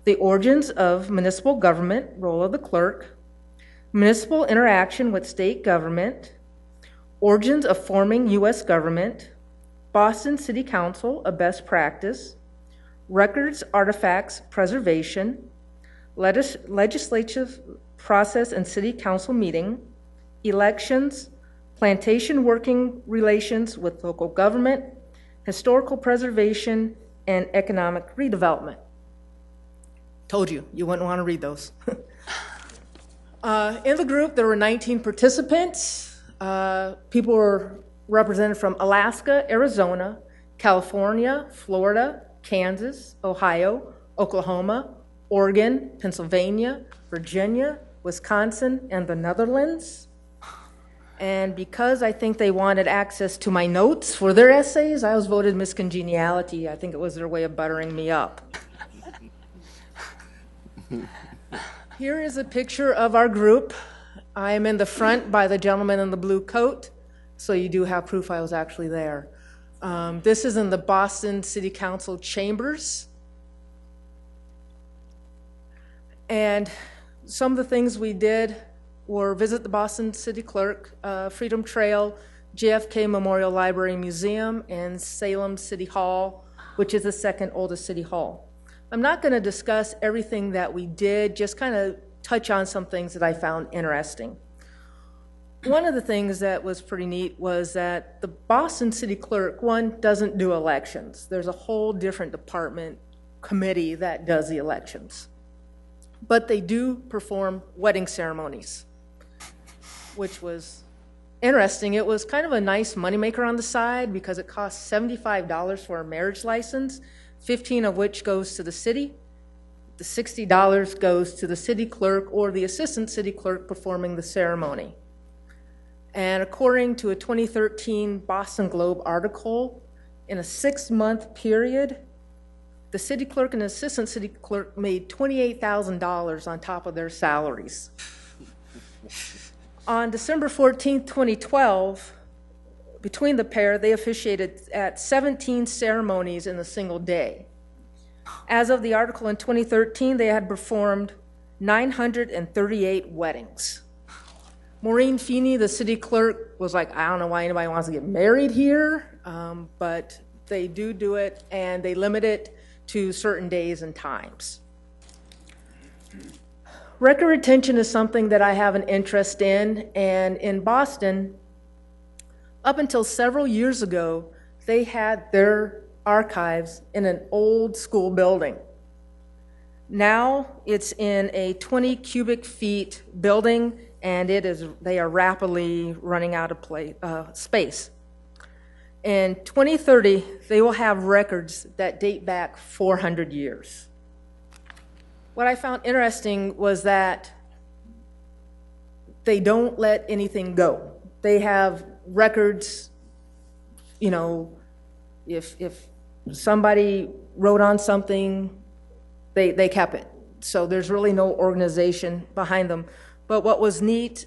the origins of municipal government, role of the clerk, municipal interaction with state government, origins of forming U.S. government, Boston City Council, a best practice, records, artifacts, preservation, legislative process and city council meeting, elections, plantation working relations with local government, historical preservation, and economic redevelopment. Told you, you wouldn't want to read those. In the group, there were 19 participants. People were represented from Alaska, Arizona, California, Florida, Kansas, Ohio, Oklahoma, Oregon, Pennsylvania, Virginia, Wisconsin, and the Netherlands. And because I think they wanted access to my notes for their essays, I was voted Miss Congeniality. I think it was their way of buttering me up. Here is a picture of our group. I am in the front by the gentleman in the blue coat, so you do have proof I was actually there. This is in the Boston City Council chambers. And some of the things we did were visit the Boston City Clerk, Freedom Trail, JFK Memorial Library Museum, and Salem City Hall, which is the second oldest city hall. I'm not going to discuss everything that we did, just kind of touch on some things that I found interesting. One of the things that was pretty neat was that the Boston City Clerk, one, doesn't do elections. There's a whole different department committee that does the elections. But they do perform wedding ceremonies, which was interesting. It was kind of a nice moneymaker on the side because it costs $75 for a marriage license, $15 of which goes to the city. The $60 goes to the city clerk or the assistant city clerk performing the ceremony. And according to a 2013 Boston Globe article, in a 6-month period, the city clerk and assistant city clerk made $28,000 on top of their salaries. On December 14, 2012, between the pair, they officiated at 17 ceremonies in a single day. As of the article in 2013, they had performed 938 weddings. Maureen Feeney, the city clerk, was like, I don't know why anybody wants to get married here, but they do it, and they limit it to certain days and times. Record retention is something that I have an interest in, and in Boston, up until several years ago, they had their archives in an old school building. Now it's in a 20 cubic feet building, and they are rapidly running out of space. In 2030, they will have records that date back 400 years. What I found interesting was that they don't let anything go. They have records, you know, if somebody wrote on something, they kept it. So there's really no organization behind them. But what was neat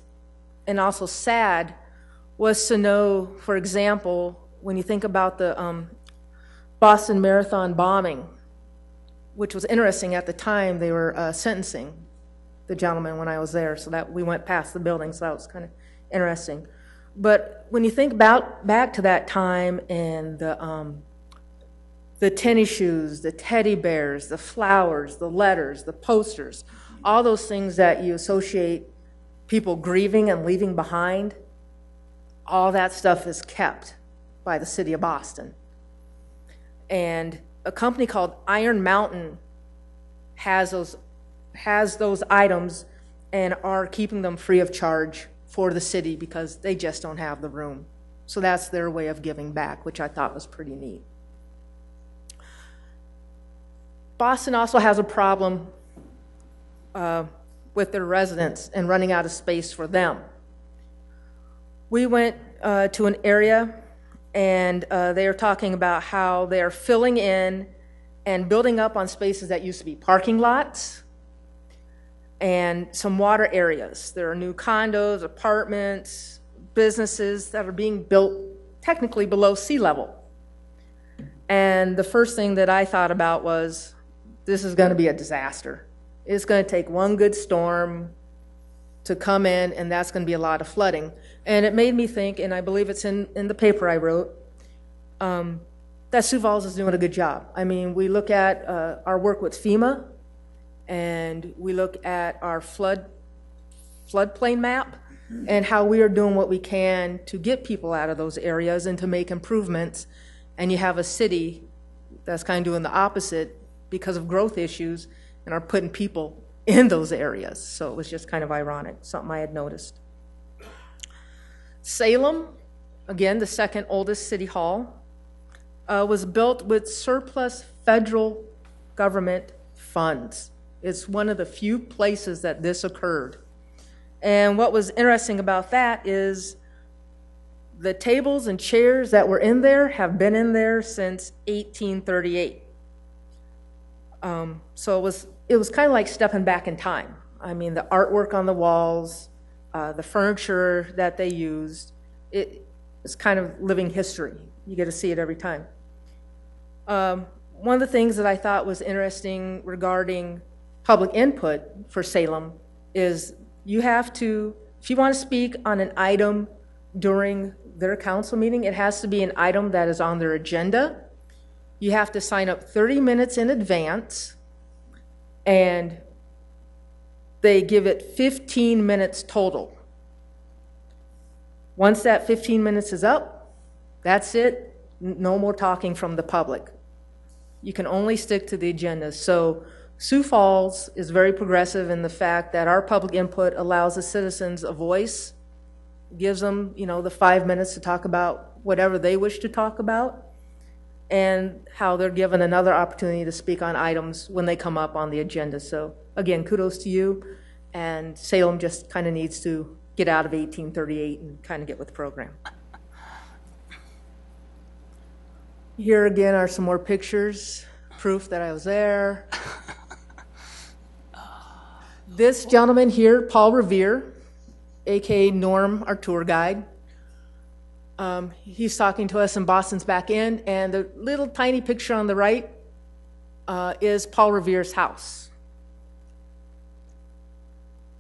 and also sad was to know, for example, when you think about the Boston Marathon bombing, which was interesting at the time, they were sentencing the gentleman when I was there, so that we went past the building, so that was kind of interesting. But when you think about back to that time and the tennis shoes, the teddy bears, the flowers, the letters, the posters, all those things that you associate people grieving and leaving behind, all that stuff is kept by the city of Boston. And a company called Iron Mountain has those items and are keeping them free of charge for the city because they just don't have the room. So that's their way of giving back, which I thought was pretty neat. Boston also has a problem with their residents and running out of space for them. We went to an area and they are talking about how they're filling in and building up on spaces that used to be parking lots and some water areas. There are new condos, apartments, businesses that are being built technically below sea level. And the first thing that I thought about was, this is going to be a disaster. It's going to take one good storm to come in, and that's going to be a lot of flooding. And it made me think, and I believe it's in the paper I wrote, that Sioux Falls is doing a good job. I mean, we look at our work with FEMA, and we look at our floodplain map, and how we are doing what we can to get people out of those areas and to make improvements. And you have a city that's kind of doing the opposite because of growth issues and are putting people in those areas. So it was just kind of ironic, something I had noticed. Salem, again, the second oldest city hall, was built with surplus federal government funds. It's one of the few places that this occurred. And what was interesting about that is the tables and chairs that were in there have been in there since 1838. So it was kind of like stepping back in time. I mean, the artwork on the walls, the furniture that they used, it's kind of living history. You get to see it every time. One of the things that I thought was interesting regarding public input for Salem is you have to, if you want to speak on an item during their council meeting, it has to be an item that is on their agenda. You have to sign up 30 minutes in advance, and they give it 15 minutes total. Once that 15 minutes is up, that's it. No more talking from the public. You can only stick to the agenda. So Sioux Falls is very progressive in the fact that our public input allows the citizens a voice gives them, the 5 minutes to talk about whatever they wish to talk about, and how they're given another opportunity to speak on items when they come up on the agenda. So again, kudos to you, and Salem just kind of needs to get out of 1838 and kind of get with the program. Here again are some more pictures, proof that I was there. This gentleman here, Paul Revere, aka Norm, our tour guide. He's talking to us in Boston's Back End, and the little tiny picture on the right is Paul Revere's house.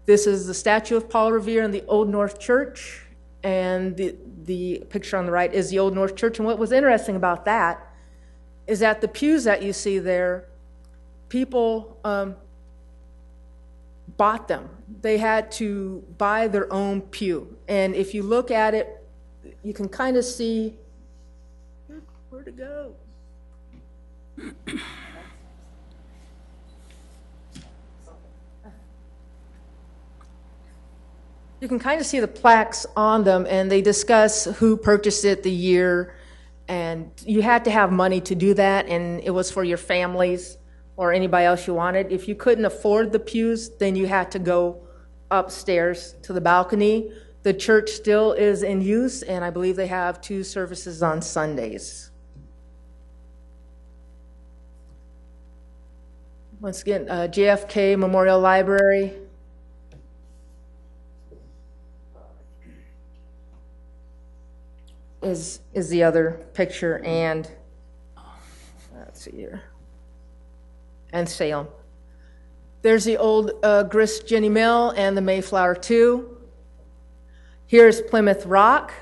This is the statue of Paul Revere in the Old North Church, and the picture on the right is the Old North Church. And what was interesting about that is that the pews that you see there, people bought them. They had to buy their own pew. And if you look at it, you can kind of see where to go. You can kind of see the plaques on them, and they discuss who purchased it, the year, and you had to have money to do that, and it was for your families or anybody else you wanted. If you couldn't afford the pews, then you had to go upstairs to the balcony. The church still is in use, and I believe they have 2 services on Sundays. Once again, JFK Memorial Library. Is the other picture, and let's see here, and Salem. There's the old Grist Ginnie Mill and the Mayflower 2. Here's Plymouth Rock.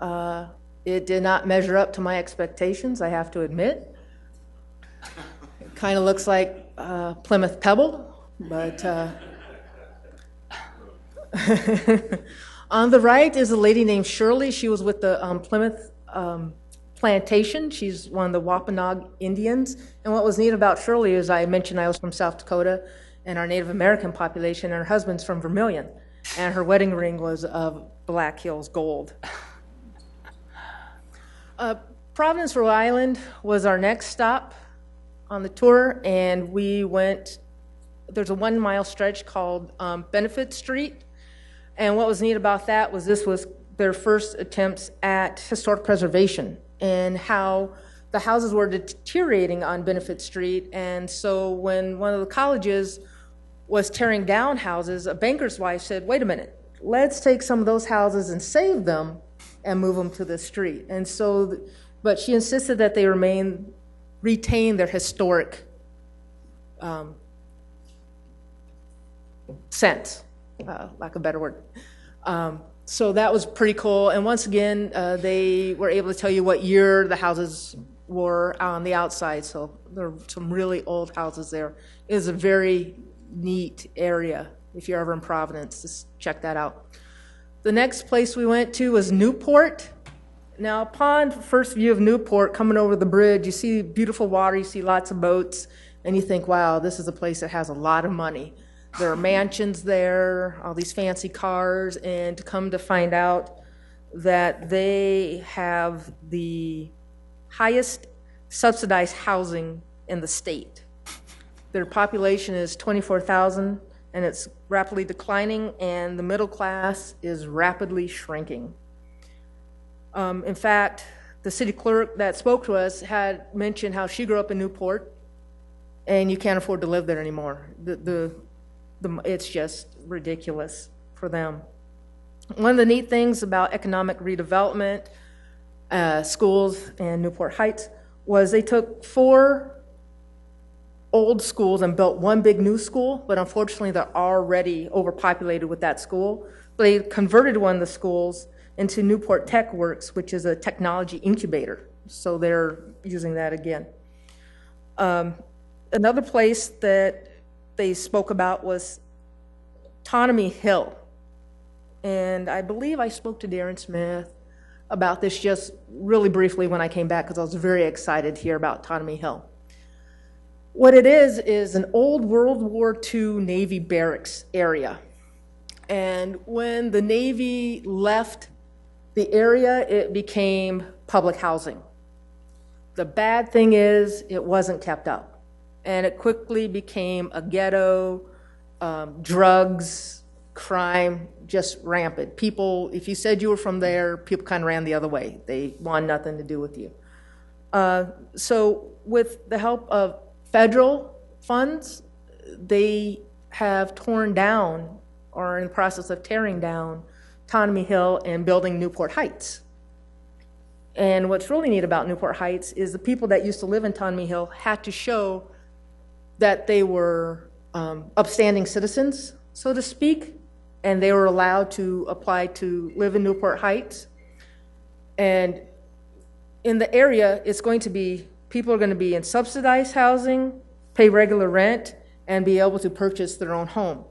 It did not measure up to my expectations, I have to admit. It kind of looks like Plymouth Pebble, but on the right is a lady named Shirley. She was with the Plymouth Plantation. She's one of the Wampanoag Indians. And what was neat about Shirley is I mentioned I was from South Dakota and our Native American population, and her husband's from Vermilion. And her wedding ring was of Black Hills gold. Providence, Rhode Island was our next stop on the tour, and we went, there's a 1-mile stretch called Benefit Street. And what was neat about that was this was their first attempts at historic preservation and how the houses were deteriorating on Benefit Street. And so when one of the colleges was tearing down houses, a banker's wife said, wait a minute, let's take some of those houses and save them and move them to the street. And so, but she insisted that they retain their historic sense. Lack of a better word. So that was pretty cool. And once again, they were able to tell you what year the houses were on the outside. So there are some really old houses there. It is a very neat area. If you're ever in Providence, just check that out. The next place we went to was Newport. Now, upon first view of Newport, coming over the bridge, you see beautiful water, you see lots of boats, and you think, wow, this is a place that has a lot of money. There are mansions there, all these fancy cars, and to come to find out that they have the highest subsidized housing in the state. Their population is 24,000, and it's rapidly declining, and the middle class is rapidly shrinking. In fact, the city clerk that spoke to us had mentioned how she grew up in Newport, and you can't afford to live there anymore. It's just ridiculous for them. One of the neat things about economic redevelopment, schools in Newport Heights, was they took 4 old schools and built one big new school, but unfortunately they're already overpopulated with that school. They converted one of the schools into Newport Tech Works, which is a technology incubator. So they're using that again. Another place that they spoke about was Ptonomy Hill. And I believe I spoke to Darren Smith about this just really briefly when I came back because I was very excited to hear about Ptonomy Hill. What it is an old World War II Navy barracks area. And when the Navy left the area, it became public housing. The bad thing is it wasn't kept up. And it quickly became a ghetto, drugs, crime, just rampant. People, if you said you were from there, people kind of ran the other way. They wanted nothing to do with you. So with the help of federal funds, they have torn down or are in the process of tearing down Ptonomy Hill and building Newport Heights. And what's really neat about Newport Heights is the people that used to live in Ptonomy Hill had to show that they were upstanding citizens, so to speak, and they were allowed to apply to live in Newport Heights. And in the area, it's going to be, people are going to be in subsidized housing, pay regular rent, and be able to purchase their own home.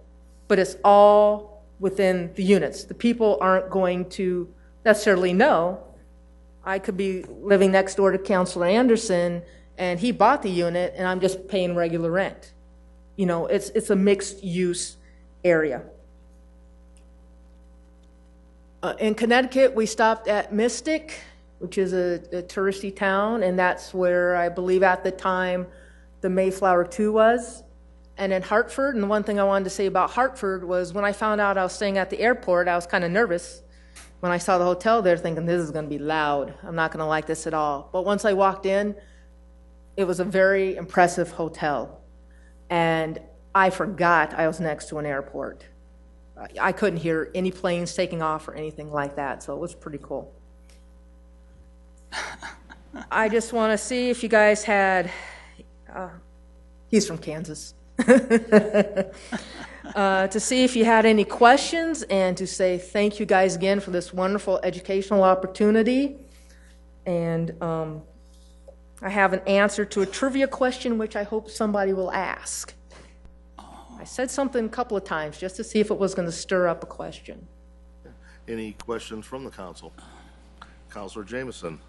But it's all within the units. The people aren't going to necessarily know. I could be living next door to Councilor Anderson, and he bought the unit, and I'm just paying regular rent. You know, it's a mixed-use area. In Connecticut, we stopped at Mystic, which is a touristy town, and that's where I believe at the time the Mayflower 2 was. And in Hartford, and the one thing I wanted to say about Hartford was when I found out I was staying at the airport, I was kind of nervous. When I saw the hotel there, thinking this is going to be loud. I'm not going to like this at all. But once I walked in, it was a very impressive hotel. And I forgot I was next to an airport. I couldn't hear any planes taking off or anything like that, so it was pretty cool. I just want to see if you guys had, he's from Kansas, to see if you had any questions and to say thank you guys again for this wonderful educational opportunity. And I have an answer to a trivia question which I hope somebody will ask. I said something a couple of times just to see if it was going to stir up a question. Any questions from the council? Councilor Jameson.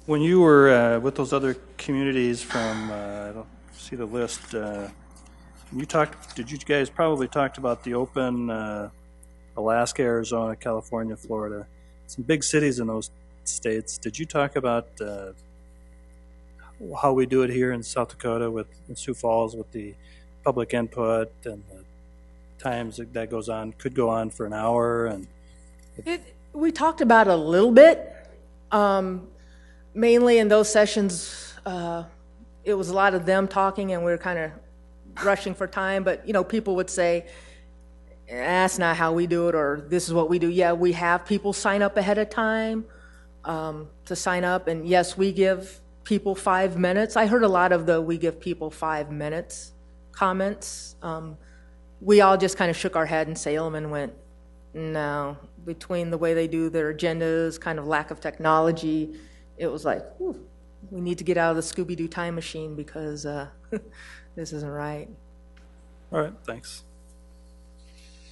When you were with those other communities from, I don't see the list, you talked, did you guys probably talked about the open Alaska, Arizona, California, Florida, some big cities in those states. Did you talk about how we do it here in South Dakota with in Sioux Falls with the public input and the times that goes on, could go on for an hour? And we talked about it a little bit. Mainly in those sessions, it was a lot of them talking and we were kind of rushing for time, but you know, people would say, that's not how we do it, or this is what we do. Yeah, we have people sign up ahead of time to sign up, and yes, we give people 5 minutes. I heard a lot of the we give people 5 minutes comments. We all just kind of shook our head in Salem and went, no. Between the way they do their agendas, kind of lack of technology, it was like, whew, we need to get out of the Scooby-Doo time machine because this isn't right. all right, thanks.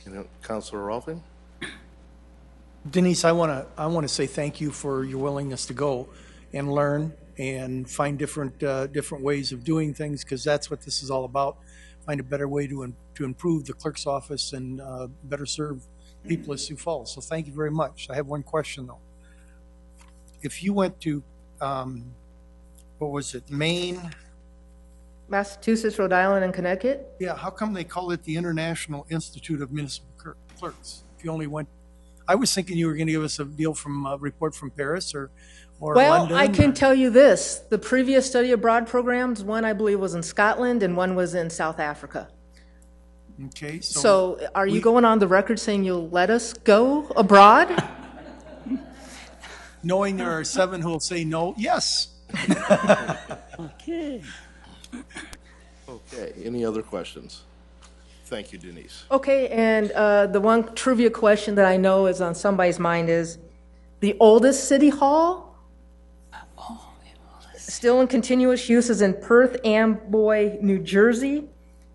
You know, Councilor Rolfing? Denise, I want to say thank you for your willingness to go and learn and find different ways of doing things, because that's what this is all about. Find a better way to improve the clerk's office and better serve people at Sioux Falls. So thank you very much. I have one question though. If you went to, what was it, Maine? Massachusetts, Rhode Island, and Connecticut? Yeah, how come they call it the International Institute of Municipal Clerks? If you only went, I was thinking you were going to give us a deal from a report from Paris or well, London. I can tell you this. The previous study abroad programs, one I believe was in Scotland and one was in South Africa. Okay. So are you going on the record saying you'll let us go abroad? Knowing there are 7 who will say no, yes. Okay. Okay, any other questions? Thank you, Denise. Okay, and the one trivia question that I know is on somebody's mind is the oldest city hall? Still in continuous use is in Perth Amboy, New Jersey,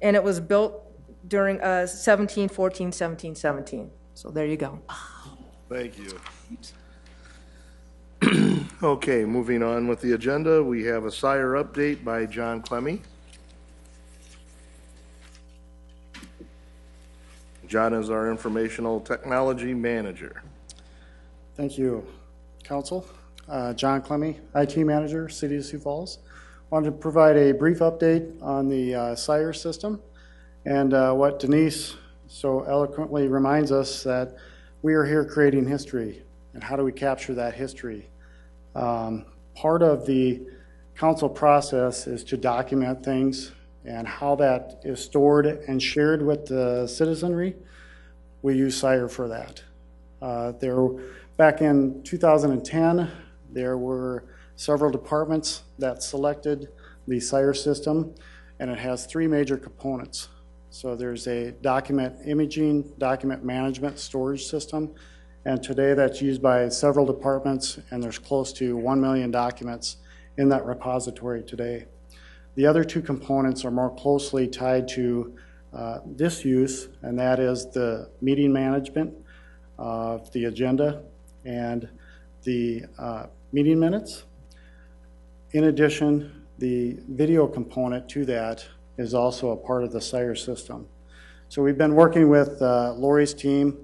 and it was built during 1714, 1717. So there you go. Thank you. Okay, moving on with the agenda, we have a SIRE update by John Clemmie. John is our Informational Technology Manager. Thank you, Council. John Clemmy, IT Manager, City of Sioux Falls. Wanted to provide a brief update on the SIRE system and what Denise so eloquently reminds us, that we are here creating history. And how do we capture that history? Part of the council process is to document things, and how that is stored and shared with the citizenry. We use SIRE for that. Back in 2010, there were several departments that selected the SIRE system, and it has three major components. So there's a document imaging, document management, storage system, and today that's used by several departments, and there's close to 1 million documents in that repository today. The other two components are more closely tied to this use, and that is the meeting management of the agenda and the meeting minutes. In addition, the video component to that is also a part of the SIRE system. So we've been working with Lori's team,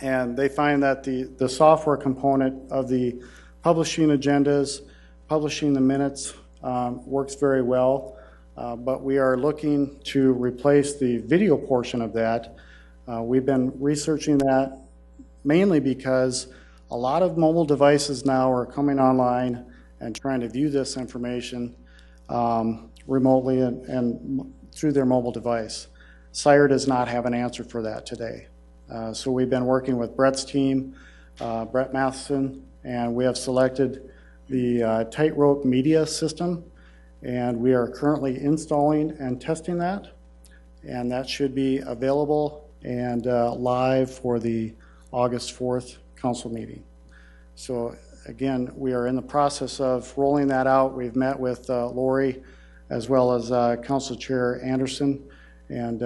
and they find that the software component of the publishing agendas, publishing the minutes, works very well, but we are looking to replace the video portion of that. We've been researching that mainly because a lot of mobile devices now are coming online and trying to view this information remotely and through their mobile device. SIRE does not have an answer for that today. So we've been working with Brett's team, Brett Matheson, and we have selected the Tightrope Media system, and we are currently installing and testing that, and that should be available and live for the August 4th council meeting. So again, we are in the process of rolling that out. We've met with Lori as well as Council Chair Anderson and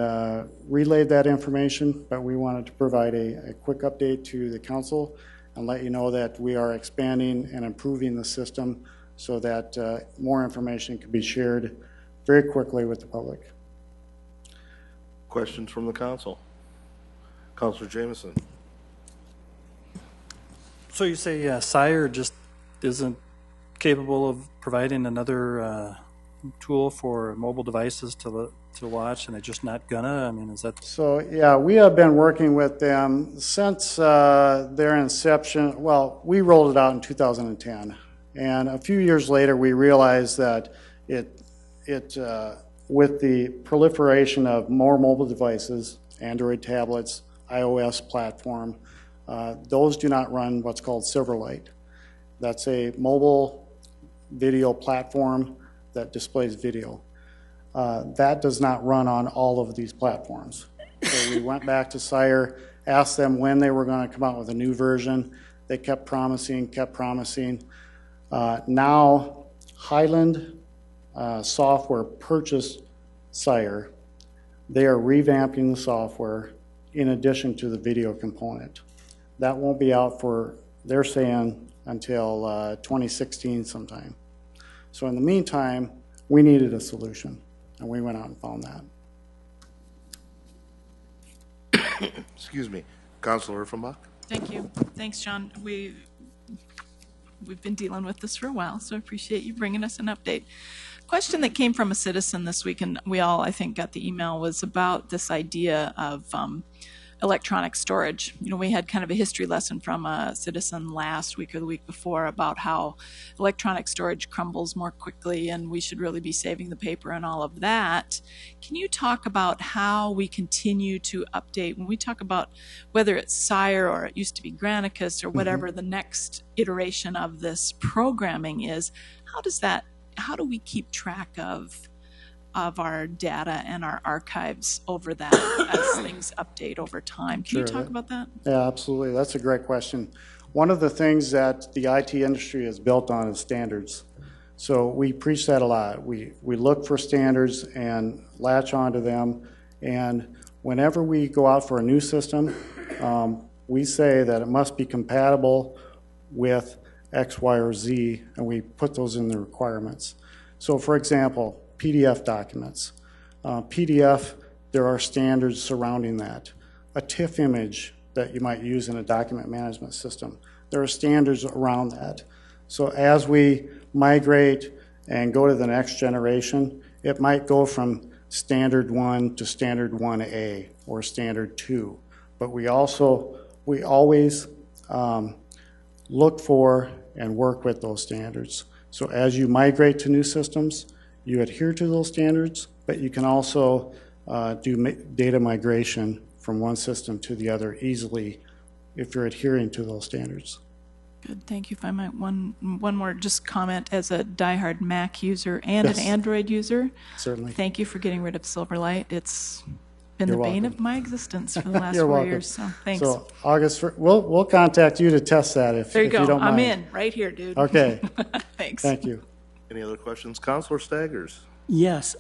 relayed that information, but we wanted to provide a quick update to the council and let you know that we are expanding and improving the system so that more information can be shared very quickly with the public. Questions from the council? Councilor Jameson. So you say SIRE just isn't capable of providing another tool for mobile devices to watch, and they're just not gonna? I mean, is that? So yeah, we have been working with them since their inception. Well, we rolled it out in 2010, and a few years later, we realized that with the proliferation of more mobile devices, Android tablets, iOS platform, those do not run what's called Silverlight. That's a mobile video platform that displays video. That does not run on all of these platforms. So we went back to SIRE, asked them when they were going to come out with a new version. They kept promising. Now, Highland Software purchased SIRE. They are revamping the software in addition to the video component. That won't be out for, they're saying, until 2016 sometime. So in the meantime, we needed a solution, and we went out and found that. Excuse me. Councilor Urfenbach? Thank you. Thanks, John. We've been dealing with this for a while, so I appreciate you bringing us an update. Question that came from a citizen this week, and we all, I think, got the email, was about this idea of electronic storage. You know, we had kind of a history lesson from a citizen last week or the week before about how electronic storage crumbles more quickly and we should really be saving the paper and all of that. Can you talk about how we continue to update, when we talk about whether it's SIRE or it used to be Granicus or whatever the next iteration of this programming is, how do we keep track of our data and our archives over that as things update over time? Can you talk about that? Yeah, absolutely. That's a great question. One of the things that the IT industry is built on is standards. So we preach that a lot. We look for standards and latch onto them. And whenever we go out for a new system, we say that it must be compatible with X, Y, or Z, and we put those in the requirements. So for example, PDF documents. PDF, there are standards surrounding that. a TIFF image that you might use in a document management system. There are standards around that. So as we migrate and go to the next generation, it might go from standard 1 to standard 1A or standard 2. But we always look for and work with those standards. So as you migrate to new systems, you adhere to those standards, but you can also do data migration from one system to the other easily if you're adhering to those standards. Good, thank you. If I might, one more just comment as a diehard Mac user and Yes. an Android user. Certainly. Thank you for getting rid of Silverlight. It's been You're the bane welcome. of my existence for the last You're 4 welcome. years, so thanks. So August, we'll contact you to test that if There you if go. don't I'm mind. in, right here, dude. Okay. Thanks. Thank you. Any other questions? Counselor Staggers? Yes,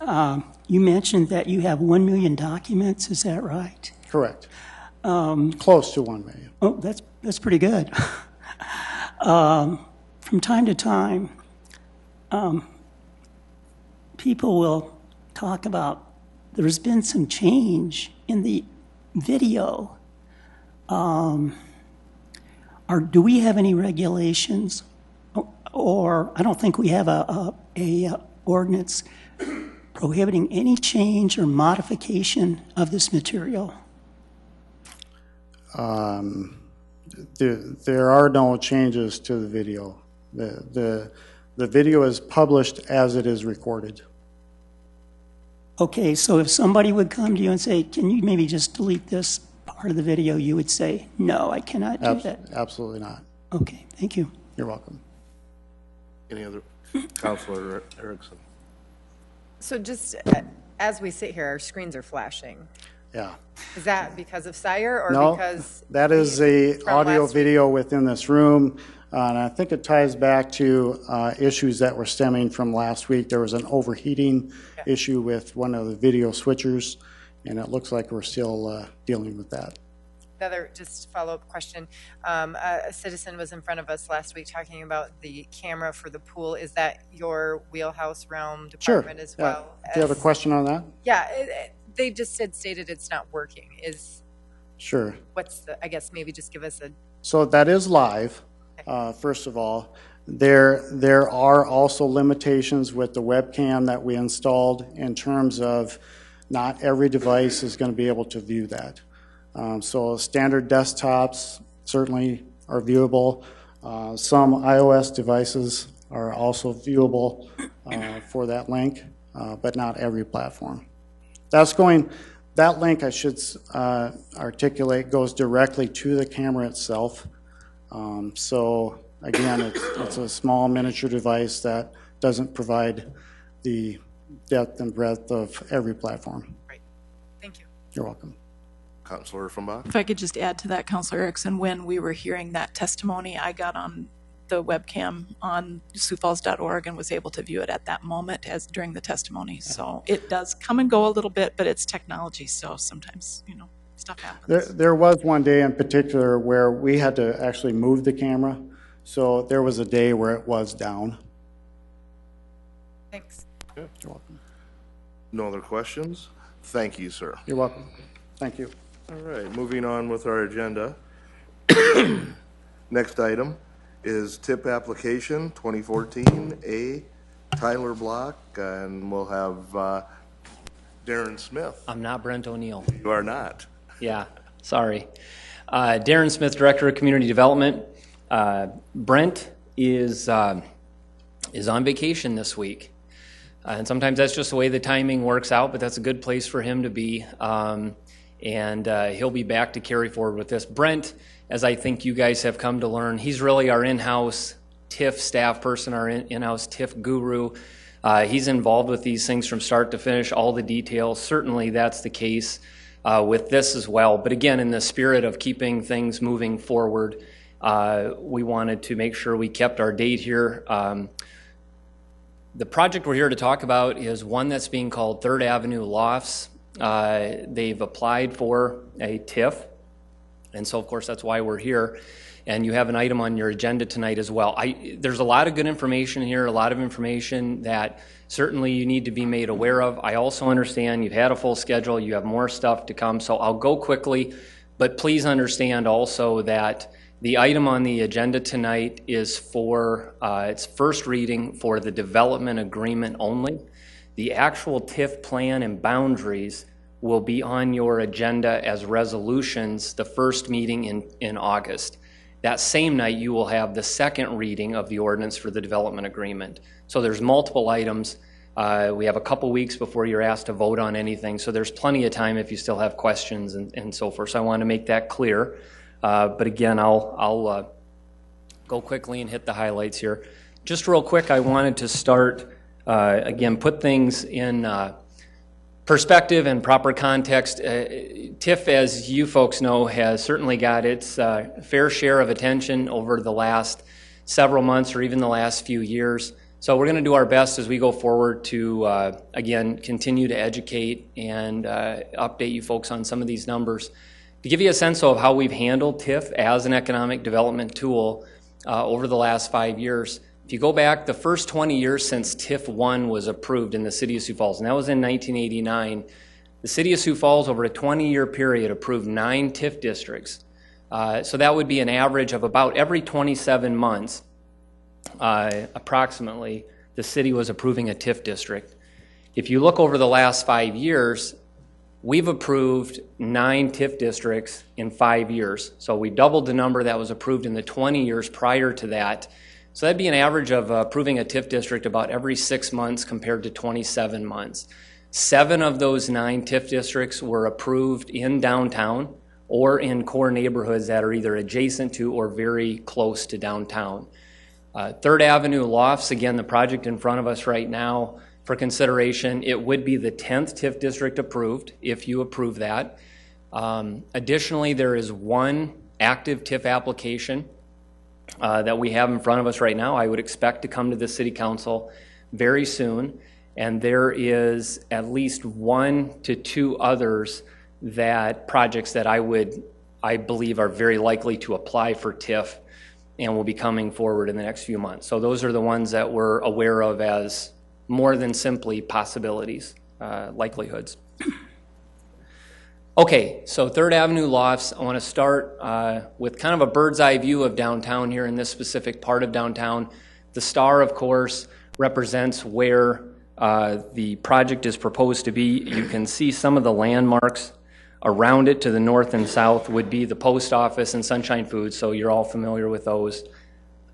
you mentioned that you have 1 million documents, is that right? Correct. Close to 1 million. Oh, that's pretty good. From time to time, people will talk about there's been some change in the video. Do we have any regulations, or I don't think we have a ordinance prohibiting any change or modification of this material? There are no changes to the video. The video is published as it is recorded. Okay, so if somebody would come to you and say, can you maybe just delete this part of the video, you would say, no, I cannot do that. Absolutely not. Okay, thank you. You're welcome. Any other? Counselor Erickson? So just as we sit here, our screens are flashing. Yeah. Is that because of Sire or No, because? that is the from audio last week? video within this room. And I think it ties back to issues that were stemming from last week. There was an overheating issue with one of the video switchers, and it looks like we're still dealing with that. Another just follow-up question. A citizen was in front of us last week talking about the camera for the pool. Is that your wheelhouse realm Sure. department as Yeah. well? Do you have a question on that? Yeah, they just stated it's not working. Sure. What's the, I guess maybe just give us a, So that is live, first of all. There are also limitations with the webcam that we installed in terms of not every device is going to be able to view that. So standard desktops certainly are viewable. Some iOS devices are also viewable for that link, but not every platform. That link, I should articulate, goes directly to the camera itself. So again, it's a small miniature device that doesn't provide the depth and breadth of every platform. right. Thank you. You're welcome. Counselor Fumbach? If I could just add to that, Councilor Erickson, when we were hearing that testimony, I got on the webcam on siouxfalls.org and was able to view it at that moment as during the testimony. So it does come and go a little bit, but it's technology, so sometimes, stuff happens. There was one day in particular where we had to actually move the camera. So there was a day where it was down. Thanks. You're welcome. No other questions? Thank you, sir. You're welcome. Thank you. All right, moving on with our agenda. Next item is TIP application 2014A, Tyler Block, and we'll have Darren Smith. I'm not Brent O'Neill. You are not. Yeah, sorry. Darren Smith, Director of Community Development. Brent is on vacation this week. And sometimes that's just the way the timing works out, but that's a good place for him to be. And he'll be back to carry forward with this. Brent, as I think you guys have come to learn, he's really our in-house TIF staff person, our in-house TIF guru. He's involved with these things from start to finish, all the details. Certainly that's the case with this as well. But again, in the spirit of keeping things moving forward, we wanted to make sure we kept our date here. The project we're here to talk about is one that's being called 3rd Avenue Lofts. They've applied for a TIF, and so of course that's why we're here. And you have an item on your agenda tonight as well. There's a lot of good information here, a lot of information that certainly you need to be made aware of. I also understand you've had a full schedule, you have more stuff to come, so I'll go quickly. But please understand also that the item on the agenda tonight is for its first reading for the development agreement only. The actual TIF plan and boundaries will be on your agenda as resolutions the first meeting in August. That same night, you will have the second reading of the ordinance for the development agreement. So there's multiple items. We have a couple weeks before you're asked to vote on anything, so there's plenty of time if you still have questions and so forth. So I want to make that clear. But again, I'll go quickly and hit the highlights here. Just real quick, I wanted to start, again, put things in perspective and proper context. TIF, as you folks know, has certainly got its fair share of attention over the last several months or even the last few years. So we're going to do our best as we go forward to, again, continue to educate and update you folks on some of these numbers. To give you a sense of how we've handled TIF as an economic development tool over the last 5 years, if you go back the first 20 years since TIF 1 was approved in the City of Sioux Falls, and that was in 1989, the City of Sioux Falls over a 20-year period approved 9 TIF districts. So that would be an average of about every 27 months, approximately, the city was approving a TIF district. If you look over the last 5 years, we've approved 9 TIF districts in 5 years. So we doubled the number that was approved in the 20 years prior to that. So that'd be an average of approving a TIF district about every 6 months compared to 27 months. 7 of those 9 TIF districts were approved in downtown or in core neighborhoods that are either adjacent to or very close to downtown. 3rd Avenue Lofts, again, the project in front of us right now for consideration, it would be the 10th TIF district approved if you approve that. Additionally, there is 1 active TIF application that we have in front of us right now. I would expect to come to the City Council very soon, and there is at least 1 to 2 others projects that I believe are very likely to apply for TIF and will be coming forward in the next few months. So those are the ones that we're aware of as more than simply possibilities, likelihoods. Okay, so 3rd Avenue Lofts, I want to start with kind of a bird's eye view of downtown here in this specific part of downtown. The star, of course, represents where the project is proposed to be. You can see some of the landmarks around it to the north and south would be the post office and Sunshine Foods, so you're all familiar with those.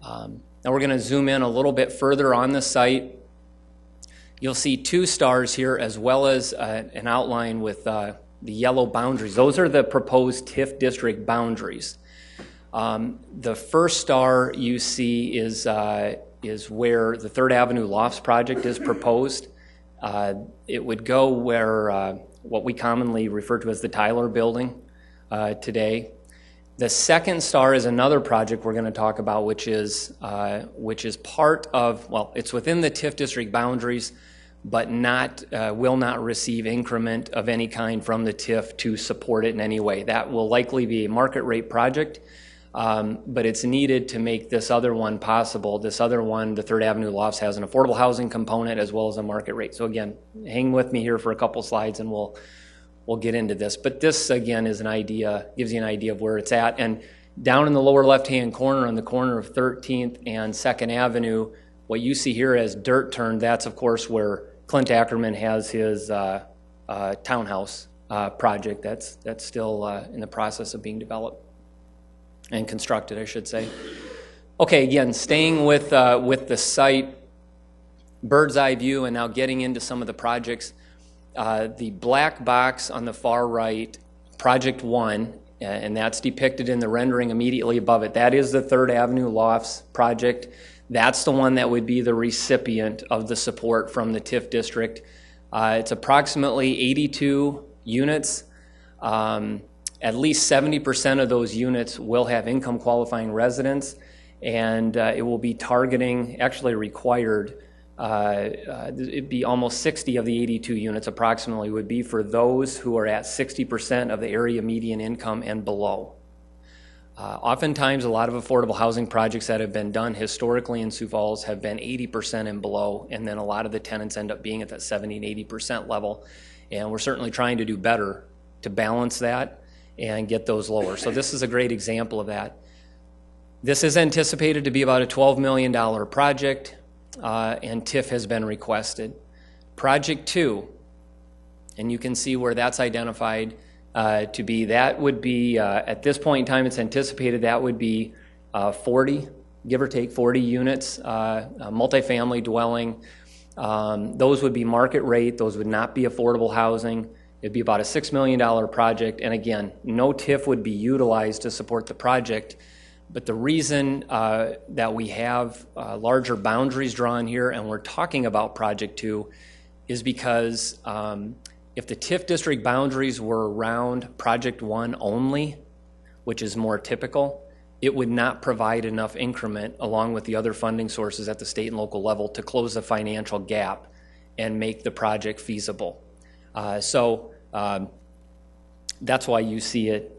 Now we're going to zoom in a little bit further on the site. You'll see 2 stars here as well as an outline with the yellow boundaries. Those are the proposed TIF district boundaries. The first star you see is where the 3rd Avenue Lofts project is proposed. It would go where what we commonly refer to as the Tyler Building today. The second star is another project we're going to talk about, which is part of, well, it's within the TIF district boundaries, but will not receive increment of any kind from the TIF to support it in any way. That will likely be a market rate project, but it's needed to make this other one possible. This other one, the 3rd Avenue Lofts, has an affordable housing component as well as a market rate. So again, hang with me here for a couple slides and we'll get into this. But this, again, is an idea, gives you an idea of where it's at. And down in the lower left-hand corner, on the corner of 13th and 2nd Avenue, what you see here as dirt turn, that's, of course, where Clint Ackerman has his townhouse project that's still in the process of being developed and constructed, I should say. Okay, again, staying with the site, bird's eye view, and now getting into some of the projects. The black box on the far right, Project 1, and that's depicted in the rendering immediately above it. That is the 3rd Avenue Lofts project. That's the one that would be the recipient of the support from the TIF district. It's approximately 82 units. At least 70% of those units will have income qualifying residents, and it will be targeting, actually required, it'd be almost 60 of the 82 units approximately would be for those who are at 60% of the area median income and below. Oftentimes, a lot of affordable housing projects that have been done historically in Sioux Falls have been 80% and below, and then a lot of the tenants end up being at that 70 and 80% level. And we're certainly trying to do better to balance that and get those lower. So this is a great example of that. This is anticipated to be about a $12 million project, and TIF has been requested. Project 2, and you can see where that's identified to be. That would be, at this point in time, it's anticipated that would be 40, give or take 40 units, multifamily dwelling. Those would be market rate. Those would not be affordable housing. It'd be about a $6 million project. And again, no TIF would be utilized to support the project. But the reason that we have larger boundaries drawn here, and we're talking about Project 2, is because if the TIF district boundaries were around Project 1 only, which is more typical, it would not provide enough increment along with the other funding sources at the state and local level to close the financial gap and make the project feasible. That's why you see it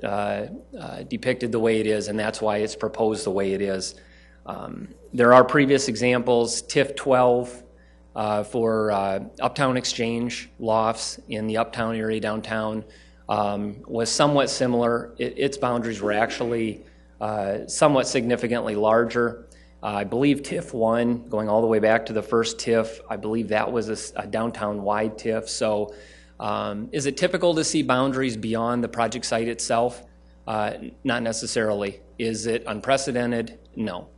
depicted the way it is, and that's why it's proposed the way it is. There are previous examples. TIF 12 for Uptown Exchange lofts in the Uptown area downtown was somewhat similar. Its boundaries were actually somewhat significantly larger. I believe TIF 1, going all the way back to the first TIF, I believe that was a downtown-wide TIF. So is it typical to see boundaries beyond the project site itself? Not necessarily. Is it unprecedented? No.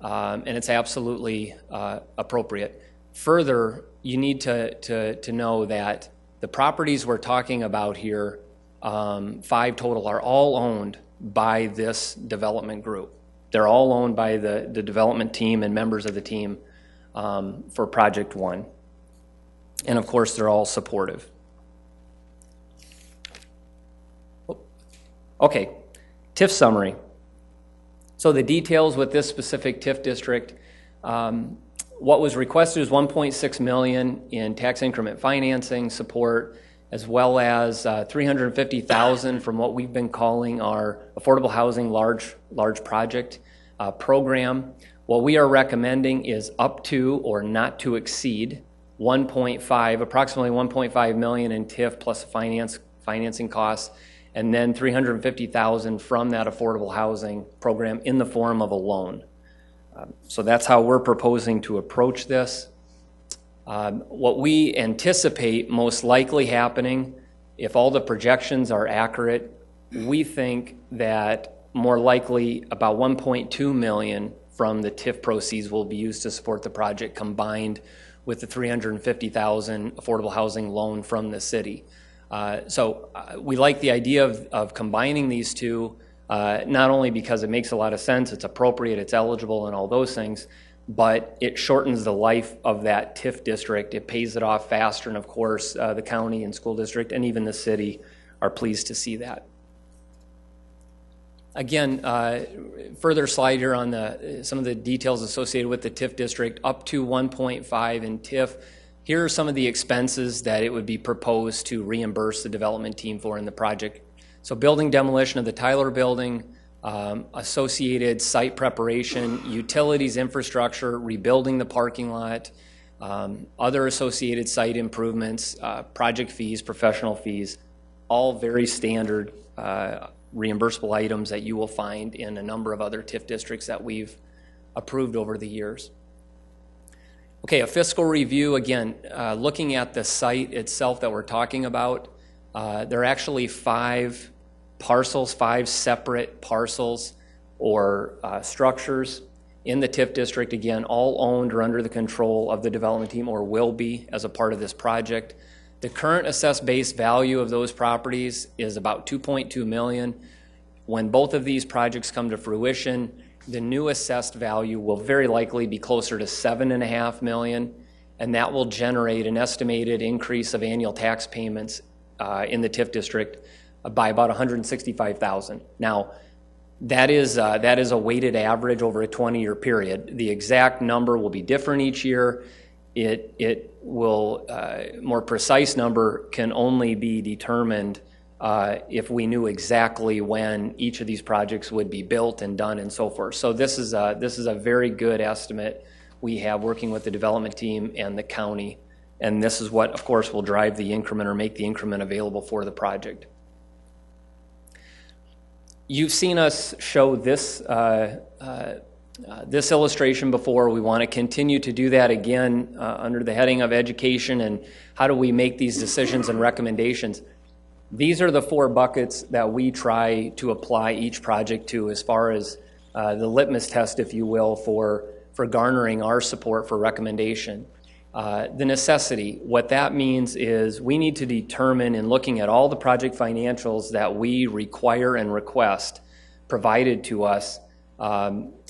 And it's absolutely appropriate. Further, you need to know that the properties we're talking about here, 5 total, are all owned by this development group. They're all owned by the development team and members of the team for Project 1. And of course, they're all supportive. Okay, TIF summary. So the details with this specific TIF district, what was requested is $1.6 million in tax increment financing support, as well as $350,000 from what we've been calling our affordable housing large project program. What we are recommending is up to or not to exceed approximately $1.5 million in TIF plus financing costs, and then $350,000 from that affordable housing program in the form of a loan. So that's how we're proposing to approach this. What we anticipate most likely happening, if all the projections are accurate, we think that more likely about $1.2 million from the TIF proceeds will be used to support the project, combined with the $350,000 affordable housing loan from the city. So we like the idea of combining these two, not only because it makes a lot of sense, it's appropriate, it's eligible, and all those things, but it shortens the life of that TIF district. It pays it off faster, and of course, the county and school district and even the city are pleased to see that. Again, further slide here on some of the details associated with the TIF district, up to 1.5 in TIF. Here are some of the expenses that it would be proposed to reimburse the development team for in the project. So building demolition of the Tyler building, associated site preparation, utilities infrastructure, rebuilding the parking lot, other associated site improvements, project fees, professional fees, all very standard reimbursable items that you will find in a number of other TIF districts that we've approved over the years. Okay, a fiscal review, again, looking at the site itself that we're talking about, there are actually 5 separate parcels or structures in the TIF district, again, all owned or under the control of the development team or will be as a part of this project. The current assessed base value of those properties is about $2.2 million. When both of these projects come to fruition, the new assessed value will very likely be closer to $7.5 million, and that will generate an estimated increase of annual tax payments in the TIF district by about $165,000. Now, that is a weighted average over a 20-year period. The exact number will be different each year. It will, more precise number can only be determined if we knew exactly when each of these projects would be built and done and so forth. So this is a very good estimate we have working with the development team and the county, and this is what, of course, will drive the increment or make the increment available for the project. You've seen us show this this illustration before. We want to continue to do that again under the heading of education and how do we make these decisions and recommendations. These are the 4 buckets that we try to apply each project to as far as the litmus test, if you will, for garnering our support for recommendation. The necessity, what that means is we need to determine in looking at all the project financials that we require and request provided to us,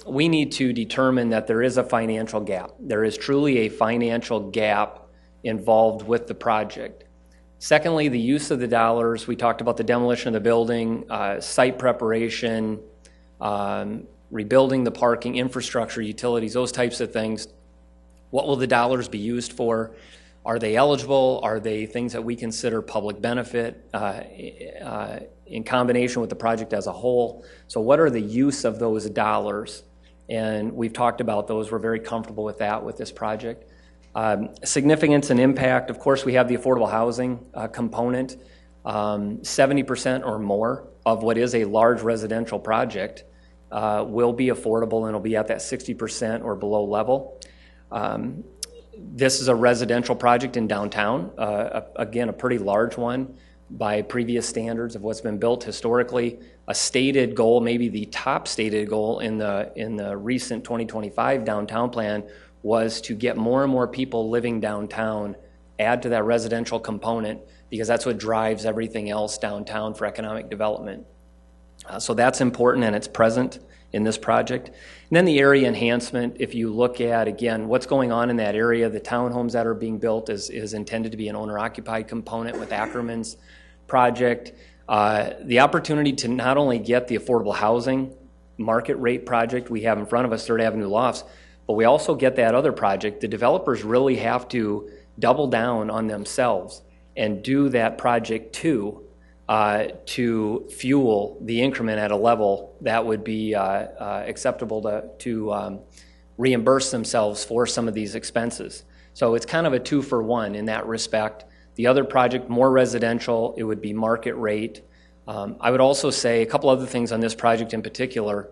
we need to determine that there is a financial gap. There is truly a financial gap involved with the project. Secondly, the use of the dollars. We talked about the demolition of the building, site preparation, rebuilding the parking, infrastructure, utilities, those types of things. What will the dollars be used for? Are they eligible? Are they things that we consider public benefit in combination with the project as a whole? So what are the use of those dollars? And we've talked about those. We're very comfortable with that with this project. Significance and impact, of course, we have the affordable housing component. 70% or more of what is a large residential project will be affordable and will be at that 60% or below level. This is a residential project in downtown, again, a pretty large one by previous standards of what's been built historically. A stated goal, maybe the top stated goal in the recent 2025 downtown plan was to get more and more people living downtown, add to that residential component, because that's what drives everything else downtown for economic development. So that's important and it's present in this project. And then the area enhancement, if you look at, again, what's going on in that area, the townhomes that are being built is intended to be an owner-occupied component with Ackerman's project. The opportunity to not only get the affordable housing market rate project we have in front of us, 3rd Avenue Lofts, but we also get that other project. The developers really have to double down on themselves and do that project too, to fuel the increment at a level that would be acceptable to reimburse themselves for some of these expenses. So it's kind of a 2-for-1 in that respect. The other project, more residential, it would be market rate. I would also say a couple other things on this project in particular.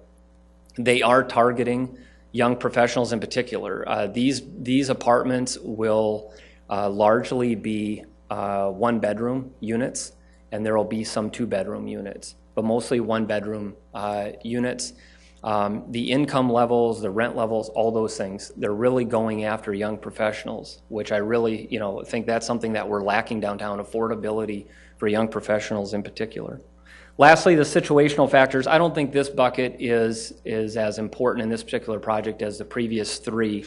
They are targeting young professionals in particular. These apartments will largely be 1-bedroom units, and there will be some 2-bedroom units, but mostly 1-bedroom units. The income levels, the rent levels, all those things, they're really going after young professionals, which I really, think that's something that we're lacking downtown, affordability for young professionals in particular. Lastly, the situational factors. I don't think this bucket is as important in this particular project as the previous 3,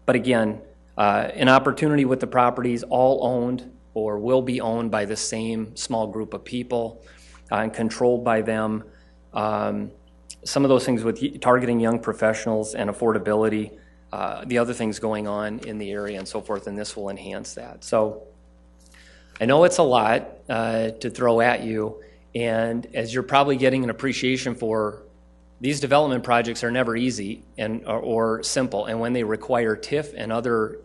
but again, an opportunity with the properties all owned or will be owned by the same small group of people and controlled by them. Some of those things with targeting young professionals and affordability, the other things going on in the area and so forth, and this will enhance that. So I know it's a lot to throw at you, and as you're probably getting an appreciation for, these development projects are never easy or simple, and when they require TIF and other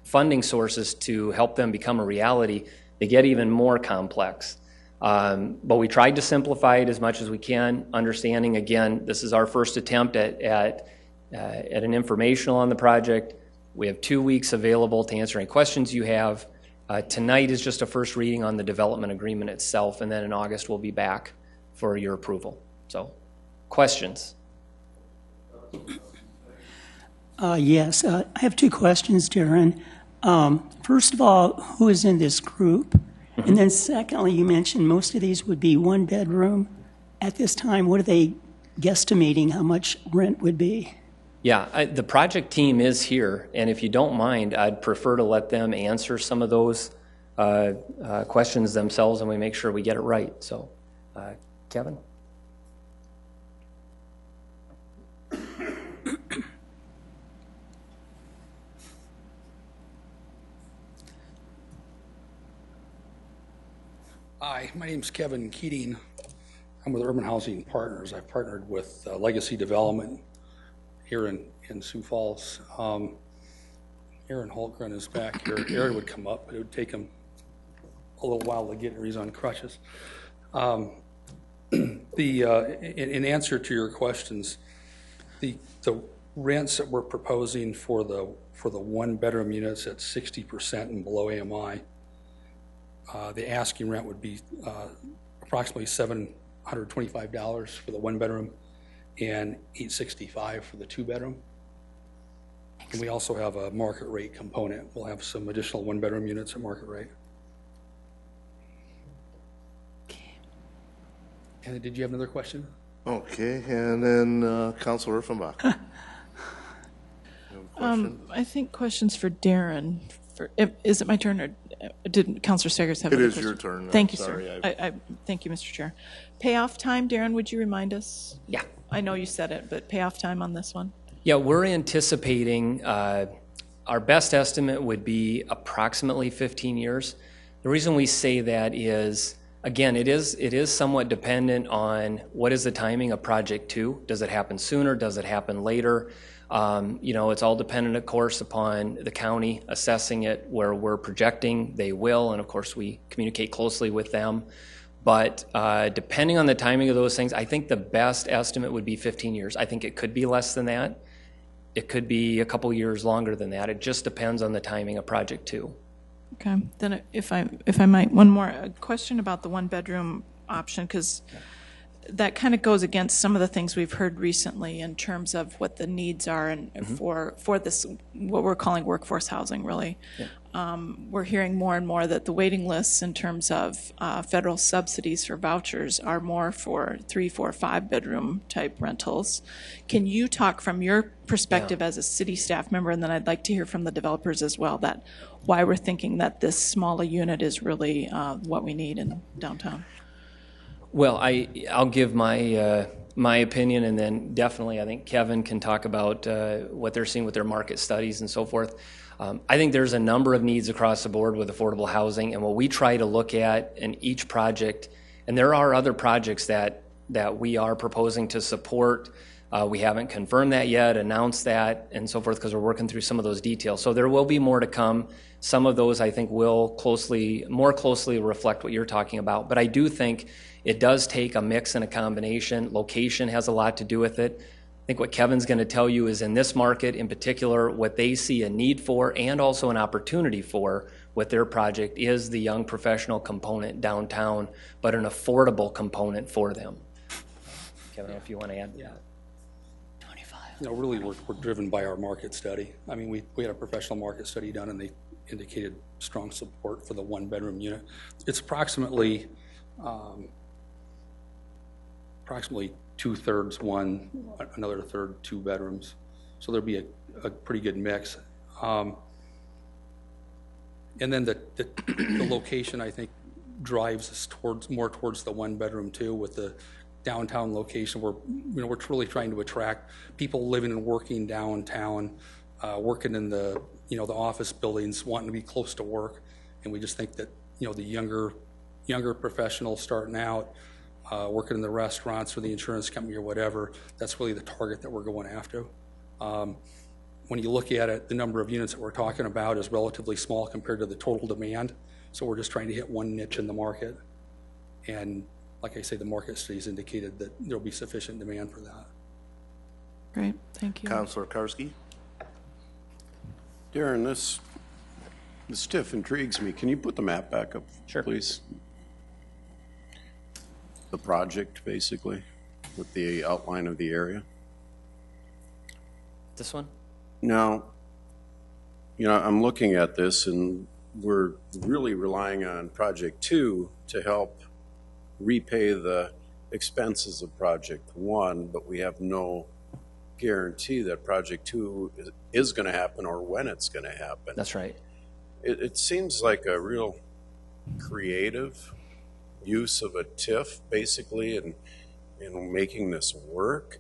funding sources to help them become a reality, they get even more complex. But we tried to simplify it as much as we can, understanding, again, this is our first attempt at an informational on the project. We have 2 weeks available to answer any questions you have. Tonight is just a first reading on the development agreement itself, and then in August we'll be back for your approval. So, questions? Yes, I have 2 questions, Darren. First of all, who is in this group? And then secondly, you mentioned most of these would be 1-bedroom. At this time, what are they guesstimating how much rent would be? Yeah, the project team is here, and if you don't mind, I'd prefer to let them answer some of those questions themselves, and we make sure we get it right. So, Kevin? Hi, my name's Kevin Keating. I'm with Urban Housing Partners. I've partnered with Legacy Development here in Sioux Falls. Aaron Holgren is back here. Aaron would come up, but it would take him a little while to get here. He's on crutches. In answer to your questions, the rents that we're proposing for the one-bedroom units at 60% and below AMI, the asking rent would be approximately $725 for the one-bedroom and $865 for the two-bedroom. And we also have a market rate component. We'll have some additional one-bedroom units at market rate. And did you have another question? Okay, and then Councilor Uffenbach. I think questions for Darren. Is it my turn, or did Councilor Staggers have? It is question? your turn. Thank you, Sorry, sir. Thank you, Mr. Chair. Payoff time, Darren. Would you remind us? Yeah. I know you said it, but payoff time on this one. Yeah, we're anticipating, our best estimate would be approximately 15 years. The reason we say that is, again, it is somewhat dependent on what is the timing of Project 2. Does it happen sooner? Does it happen later? It's all dependent, of course, upon the county assessing it where we're projecting they will, and of course we communicate closely with them. But depending on the timing of those things, I think the best estimate would be 15 years. I think it could be less than that. It could be a couple years longer than that. It just depends on the timing of Project 2. Okay. Then if I might, one more question about the one-bedroom option, because that kind of goes against some of the things we've heard recently in terms of what the needs are and for this, what we're calling workforce housing, really. Yeah. We're hearing more and more that the waiting lists in terms of federal subsidies for vouchers are more for 3, 4, 5-bedroom type rentals. Can you talk from your perspective as a city staff member, and then I'd like to hear from the developers as well, that why we're thinking that this smaller unit is really what we need in downtown? Well, I'll give my opinion, and then definitely I think Kevin can talk about what they're seeing with their market studies and so forth. I think there's a number of needs across the board with affordable housing, and what we try to look at in each project, and there are other projects that we are proposing to support. We haven't confirmed that yet, announced that, and so forth, because we're working through some of those details. So there will be more to come. Some of those I think will more closely reflect what you're talking about. But I do think it does take a mix and a combination. Location has a lot to do with it. I think what Kevin's going to tell you is in this market in particular, what they see a need for and also an opportunity for with their project is the young professional component downtown, but an affordable component for them. Kevin, if you want to add. Yeah. Really we're driven by our market study. I mean, we had a professional market study done, and they indicated strong support for the one-bedroom unit. It's approximately 2/3 one, another third 2 bedrooms. So there'll be a pretty good mix. And then the location, I think, drives us more towards the one-bedroom too, with the downtown location. We're truly trying to attract people living and working downtown, working in the office buildings, wanting to be close to work. And we just think that the younger professionals starting out, working in the restaurants or the insurance company or whatever, that's really the target that we're going after. When you look at it, the number of units that we're talking about is relatively small compared to the total demand. So we're just trying to hit one niche in the market. And like I say, the market studies indicated that there'll be sufficient demand for that. Great, thank you. Councilor Karski. Darren, this TIF intrigues me. Can you put the map back up, please? The project, basically, with the outline of the area. This one? No. I'm looking at this, and we're really relying on Project 2 to help repay the expenses of Project 1, but we have no guarantee that Project 2 is going to happen or when it's going to happen. That's right. It seems like a real creative use of a TIF, basically, and making this work.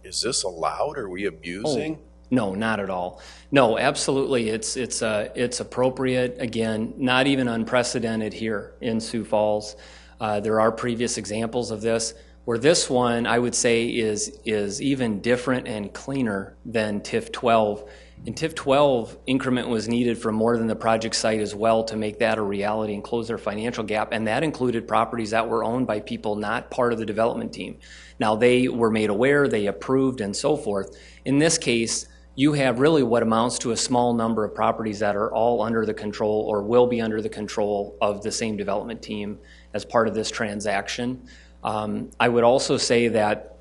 Is this allowed? Are we abusing? Oh, no, not at all. No, absolutely. It's appropriate. Again, not even unprecedented here in Sioux Falls. There are previous examples of this, where this one, I would say, is even different and cleaner than TIF 12 In TIF 12, increment was needed for more than the project site as well to make that a reality and close their financial gap, and that included properties that were owned by people not part of the development team. Now, they were made aware, they approved, and so forth. In this case, you have really what amounts to a small number of properties that are all under the control or will be under the control of the same development team as part of this transaction. I would also say that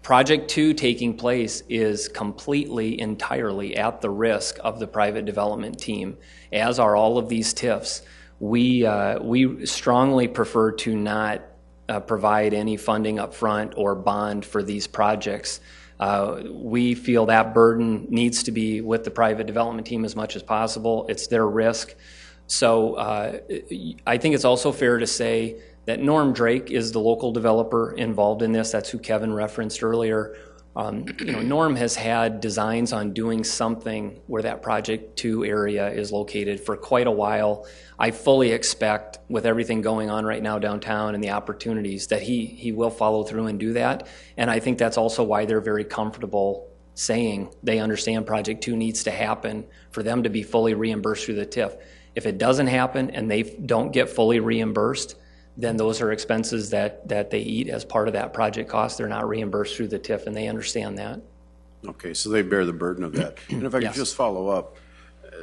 Project 2 taking place is completely, entirely at the risk of the private development team, as are all of these TIFs. We strongly prefer to not provide any funding up front or bond for these projects. We feel that burden needs to be with the private development team as much as possible. It's their risk. So I think it's also fair to say that Norm Drake is the local developer involved in this. That's who Kevin referenced earlier. Norm has had designs on doing something where that Project 2 area is located for quite a while. I fully expect, with everything going on right now downtown and the opportunities, that he will follow through and do that. And I think that's also why they're very comfortable saying they understand Project 2 needs to happen for them to be fully reimbursed through the TIF. If it doesn't happen and they don't get fully reimbursed, then those are expenses that they eat as part of that project cost. They're not reimbursed through the TIF, and they understand that. Okay, so they bear the burden of that. And if I Yes. could just follow up,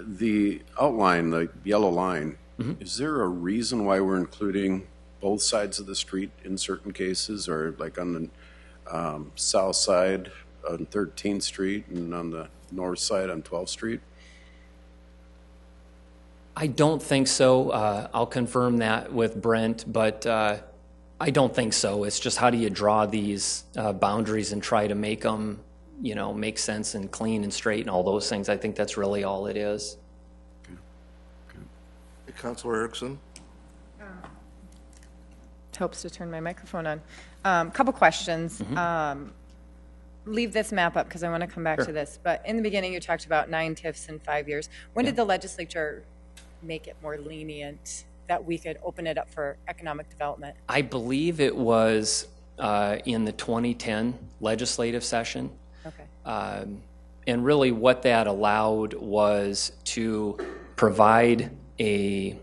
the outline, the yellow line, is there a reason why we're including both sides of the street in certain cases, or like on the south side on 13th Street and on the north side on 12th Street? I don't think so. I'll confirm that with Brent, but I don't think so. It's just how do you draw these boundaries and try to make them, make sense and clean and straight and all those things. I think that's really all it is. Councilor Erickson? Helps to turn my microphone on. Couple questions. Leave this map up because I want to come back to this. But in the beginning, you talked about 9 TIFs in 5 years. When did the legislature make it more lenient that we could open it up for economic development? I believe it was in the 2010 legislative session. Okay. And really what that allowed was to provide in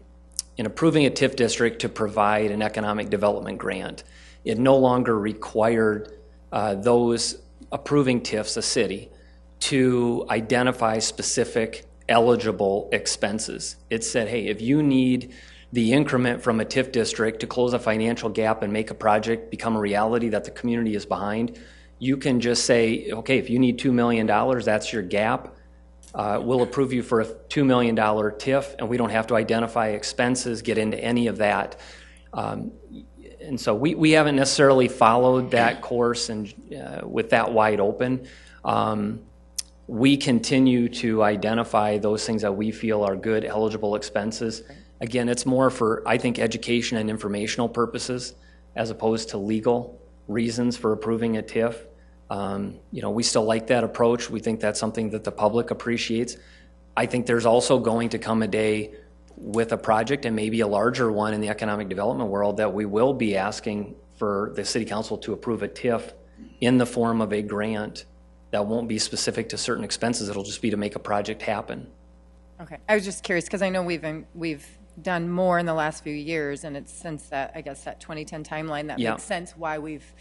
approving a TIF district, to provide an economic development grant. It no longer required those approving TIFs, a city, to identify specific eligible expenses. It said, hey, if you need the increment from a TIF district to close a financial gap and make a project become a reality that the community is behind, you can just say, okay, if you need $2 million, that's your gap. We'll approve you for a $2 million TIF, and we don't have to identify expenses, get into any of that. And so we haven't necessarily followed that course and with that wide open. We continue to identify those things that we feel are good eligible expenses. Again, it's more for, I think, education and informational purposes as opposed to legal reasons for approving a TIF. We still like that approach. We think that's something that the public appreciates. I think there's also going to come a day with a project, and maybe a larger one in the economic development world, that we will be asking for the city council to approve a TIF in the form of a grant that won't be specific to certain expenses. It'll just be to make a project happen. Okay. I was just curious because I know we've done more in the last few years, and it's since that, I guess, that 2010 timeline that makes sense why we've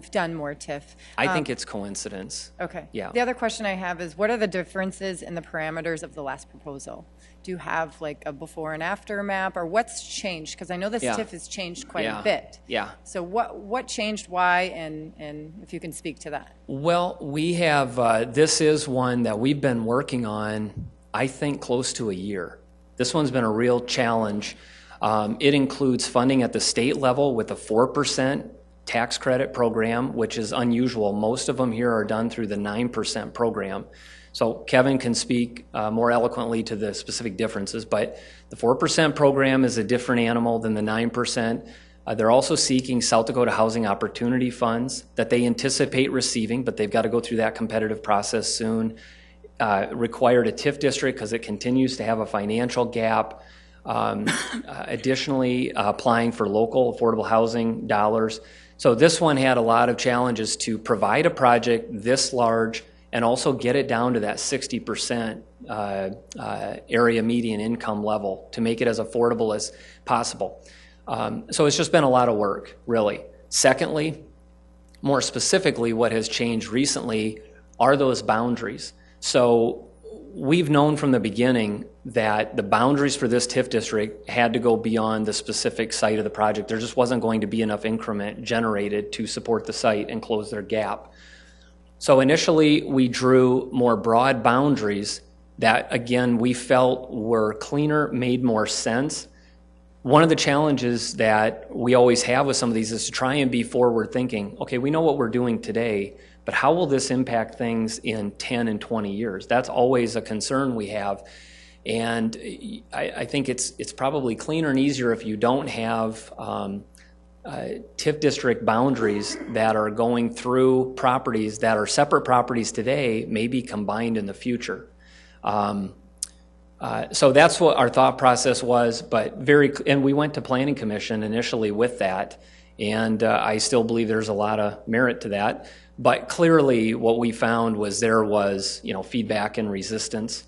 done more TIF. I think it's coincidence. Okay. Yeah. The other question I have is, what are the differences in the parameters of the last proposal? Do you have like a before and after map, or what's changed? Because I know this TIF has changed quite a bit. Yeah. So what changed, why, and if you can speak to that. Well, we have, this is one that we've been working on, I think, close to a year. This one's been a real challenge. It includes funding at the state level with a 4% tax credit program, which is unusual. Most of them here are done through the 9% program. So Kevin can speak more eloquently to the specific differences, but the 4% program is a different animal than the 9%. They're also seeking South Dakota Housing Opportunity Funds that they anticipate receiving, but they've got to go through that competitive process soon. Required a TIF district because it continues to have a financial gap. Additionally, applying for local affordable housing dollars. So this one had a lot of challenges to provide a project this large and also get it down to that 60% area median income level to make it as affordable as possible. So it's just been a lot of work, really. Secondly, more specifically, what has changed recently are those boundaries. So we've known from the beginning that the boundaries for this TIF district had to go beyond the specific site of the project. There just wasn't going to be enough increment generated to support the site and close their gap. So initially, we drew more broad boundaries that, again, we felt were cleaner, made more sense. One of the challenges that we always have with some of these is to try and be forward thinking. Okay, we know what we're doing today, but how will this impact things in 10 and 20 years? That's always a concern we have. And I think it's probably cleaner and easier if you don't have TIF district boundaries that are going through properties that are separate properties today, maybe combined in the future. So that's what our thought process was, but and we went to Planning Commission initially with that, and I still believe there's a lot of merit to that. But clearly, what we found was there was, feedback and resistance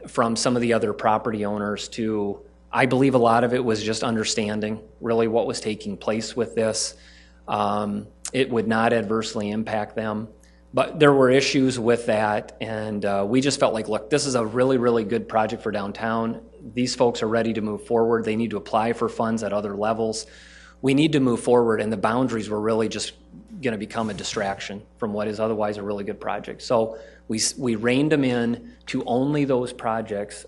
from some of the other property owners to. I believe a lot of it was just understanding really what was taking place with this. It would not adversely impact them. But there were issues with that, and we just felt like, look, this is a really, really good project for downtown. These folks are ready to move forward. They need to apply for funds at other levels. We need to move forward, and the boundaries were really just going to become a distraction from what is otherwise a really good project. So we reined them in to only those properties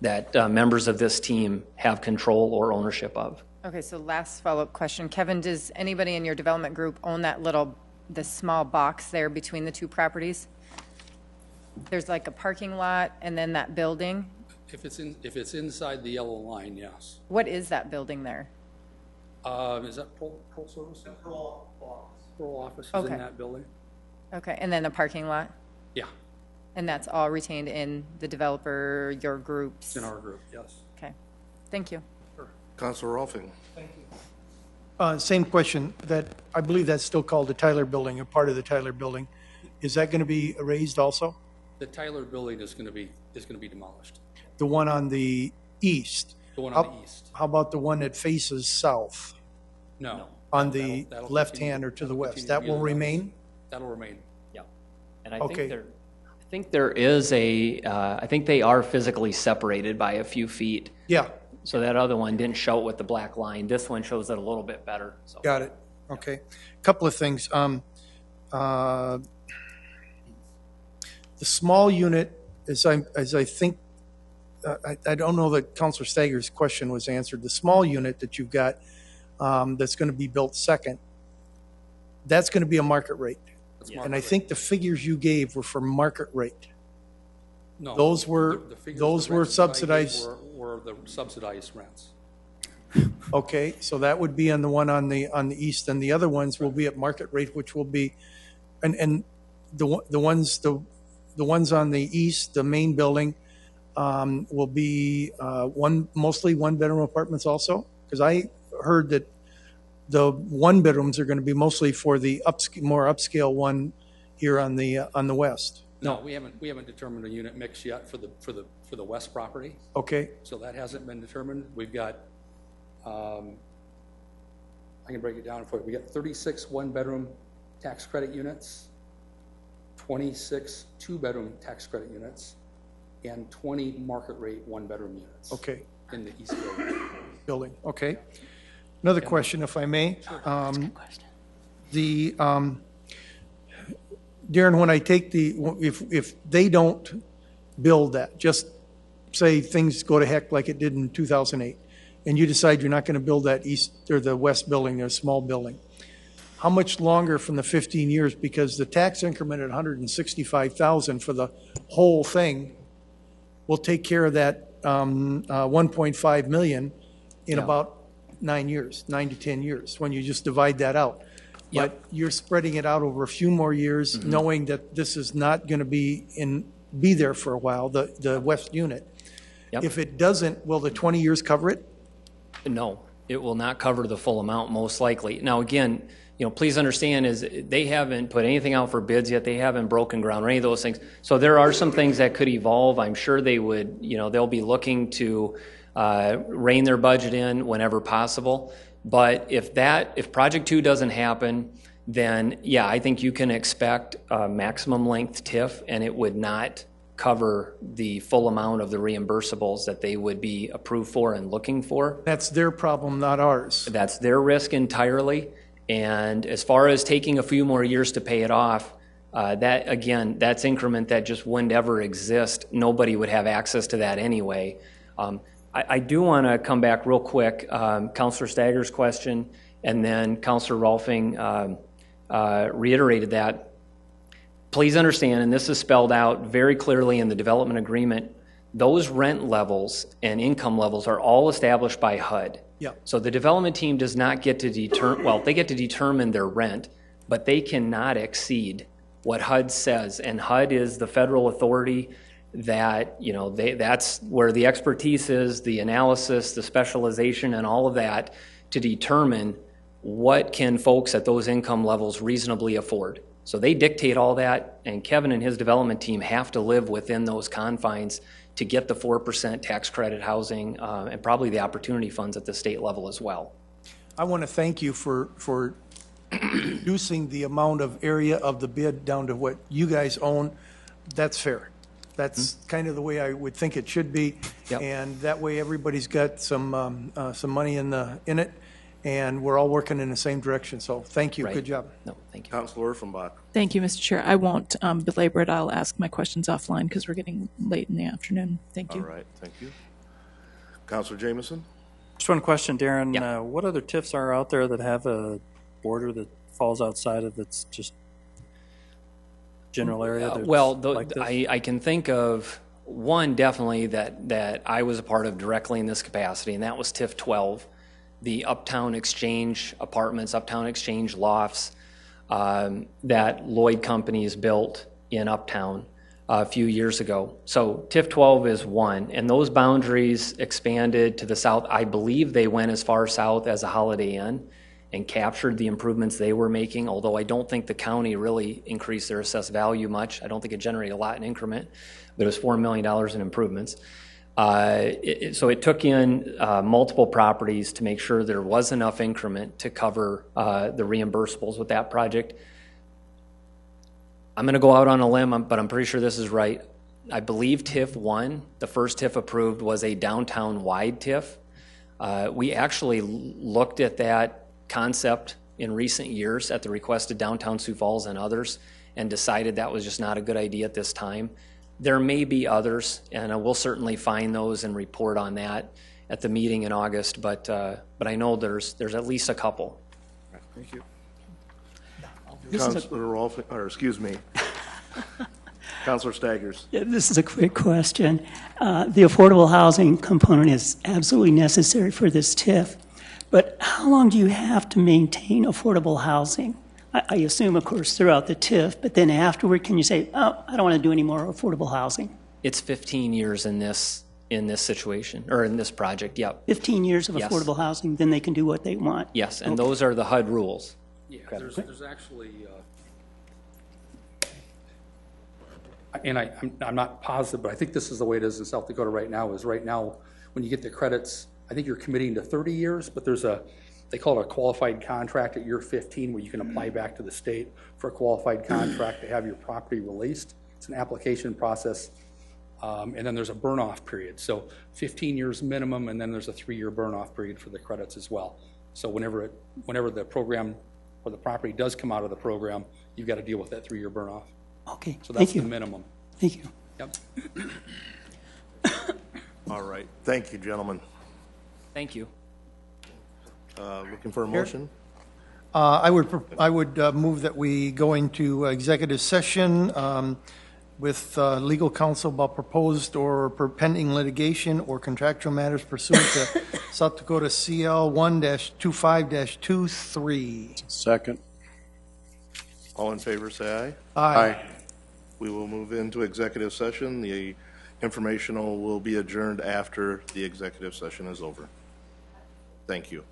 that members of this team have control or ownership of. Okay, so last follow-up question. Kevin, does anybody in your development group own the small box there between the two properties? There's like a parking lot and then that building? If it's inside the yellow line, yes. What is that building there? Is that Pro Service? Pro Office is in that building. Okay, and then the parking lot? Yeah. And that's all retained in the developer, your groups? It's in our group, yes. Okay, thank you. Councilor Rolfing. Thank you. Same question. That I believe that's still called the Tyler Building, or part of the Tyler Building. Is that going to be erased also? The Tyler Building is going to be demolished. The one on the east. The one on the east. How about the one that faces south? No. On the That'll left continue- hand or to the west? continue That to be will demolished. remain? That'll remain. Yeah. And I Okay. think there is I think they are physically separated by a few feet. Yeah, So that other one didn't show it with the black line. This one shows it a little bit better. So. got it. Okay. Couple of things. The small unit, as I think, I don't know that Councilor Stager's question was answered. The small unit that you've got that's going to be built second, that's going to be a market rate. And I think the figures you gave were for market rate. No. Those were- the figures, those the were rents that I gave subsidized. Were the subsidized rents. Okay, so that would be on the one on the east, and the other ones will be at market rate, which will be, and the ones on the east, the main building, will be mostly one-bedroom apartments also? Because I heard that the one-bedrooms are going to be mostly for the more upscale one here on the west. No, we haven't determined a unit mix yet for the west property. Okay, So that hasn't been determined. We've got, I can break it down for you. We got 36 one-bedroom tax credit units, 26 two-bedroom tax credit units, and 20 market rate one-bedroom units. okay, In the east building. okay. Another question, if I may. Darren, when I take if they don't build that, just say things go to heck like it did in 2008, and you decide you're not going to build that east or the west building, their small building, how much longer from the 15 years? Because the tax increment at $165,000 for the whole thing will take care of that 1.5 million in about 9 to 10 years when you just divide that out. But you're spreading it out over a few more years, knowing that this is not going to be there for a while, the west unit. Yep. If it doesn't, will the 20 years cover it? No, it will not cover the full amount, most likely. Now, again, please understand is they haven't put anything out for bids yet. They haven't broken ground or any of those things. So there are some things that could evolve. I'm sure they would, they'll be looking to rein their budget in whenever possible. But if Project 2 doesn't happen, then yeah, I think you can expect a maximum length TIF, and it would not cover the full amount of the reimbursables that they would be approved for and looking for. That's their problem, not ours. That's their risk entirely. And as far as taking a few more years to pay it off, that's increment that just wouldn't ever exist. Nobody would have access to that anyway. I do want to come back real quick, Councilor Stagger's question, and then Councilor Rolfing reiterated that. Please understand, and this is spelled out very clearly in the development agreement, those rent levels and income levels are all established by HUD. Yep. So the development team does not get to they get to determine their rent, but they cannot exceed what HUD says. And HUD is the federal authority that, that's where the expertise is, the analysis, the specialization, and all of that to determine what can folks at those income levels reasonably afford. So they dictate all that, and Kevin and his development team have to live within those confines to get the 4% tax credit housing and probably the opportunity funds at the state level as well. I want to thank you for reducing the amount of area of the bid down to what you guys own. That's fair. That's kind of the way I would think it should be. Yep. And that way everybody's got some money in it, and we're all working in the same direction. So thank you. Right. Good job. No, thank you. Councilor Urfenbach. Thank you, Mr. Chair. I won't belabor it. I'll ask my questions offline because we're getting late in the afternoon. Thank you. All right, thank you. Councilor Jameson? Just one question, Darren. Yeah. What other TIFs are out there that have a border that falls outside of it's just general area? Like this? I can think of one definitely that I was a part of directly in this capacity, and that was TIF 12, the Uptown Exchange apartments, Uptown Exchange lofts that Lloyd Companies built in Uptown a few years ago. So TIF 12 is one, and those boundaries expanded to the south. I believe they went as far south as a Holiday Inn and captured the improvements they were making, although I don't think the county really increased their assessed value much. I don't think it generated a lot in increment, but it was $4 million in improvements. So it took in multiple properties to make sure there was enough increment to cover the reimbursables with that project. I'm going to go out on a limb, but I'm pretty sure this is right. I believe TIF 1, the first TIF approved, was a downtown-wide TIF. We actually looked at that concept in recent years at the request of Downtown Sioux Falls and others and decided that was just not a good idea at this time. There may be others, and we'll certainly find those and report on that at the meeting in August, but I know there's at least a couple. Thank you. Councilor Rolfing, or excuse me, Councilor Staggers. Yeah, this is a quick question. The affordable housing component is absolutely necessary for this TIF, but how long do you have to maintain affordable housing? I assume, of course, throughout the TIF, but then afterward, can you say, oh, I don't want to do any more affordable housing? It's 15 years in this situation, or in this project, yep. 15 years of Yes. affordable housing, then they can do what they want. Yes, and those are the HUD rules. Yeah, there's actually, and I'm not positive, but I think this is the way it is in South Dakota right now, is right now, when you get the credits, I think you're committing to 30 years, but there's they call it a qualified contract at year 15 where you can apply back to the state for a qualified contract to have your property released. It's an application process, and then there's a burn-off period. So 15 years minimum, and then there's a 3-year burn-off period for the credits as well. So whenever the program or the property does come out of the program, you've got to deal with that 3-year burn-off. Okay, So that's thank you. the minimum. Thank you. Yep. All right, thank you, gentlemen. Thank you. Looking for a motion? I would move that we go into executive session with legal counsel about proposed or pending litigation or contractual matters pursuant to South Dakota CL 1-25-23. Second. All in favor, say aye. Aye. We will move into executive session. The informational will be adjourned after the executive session is over. Thank you.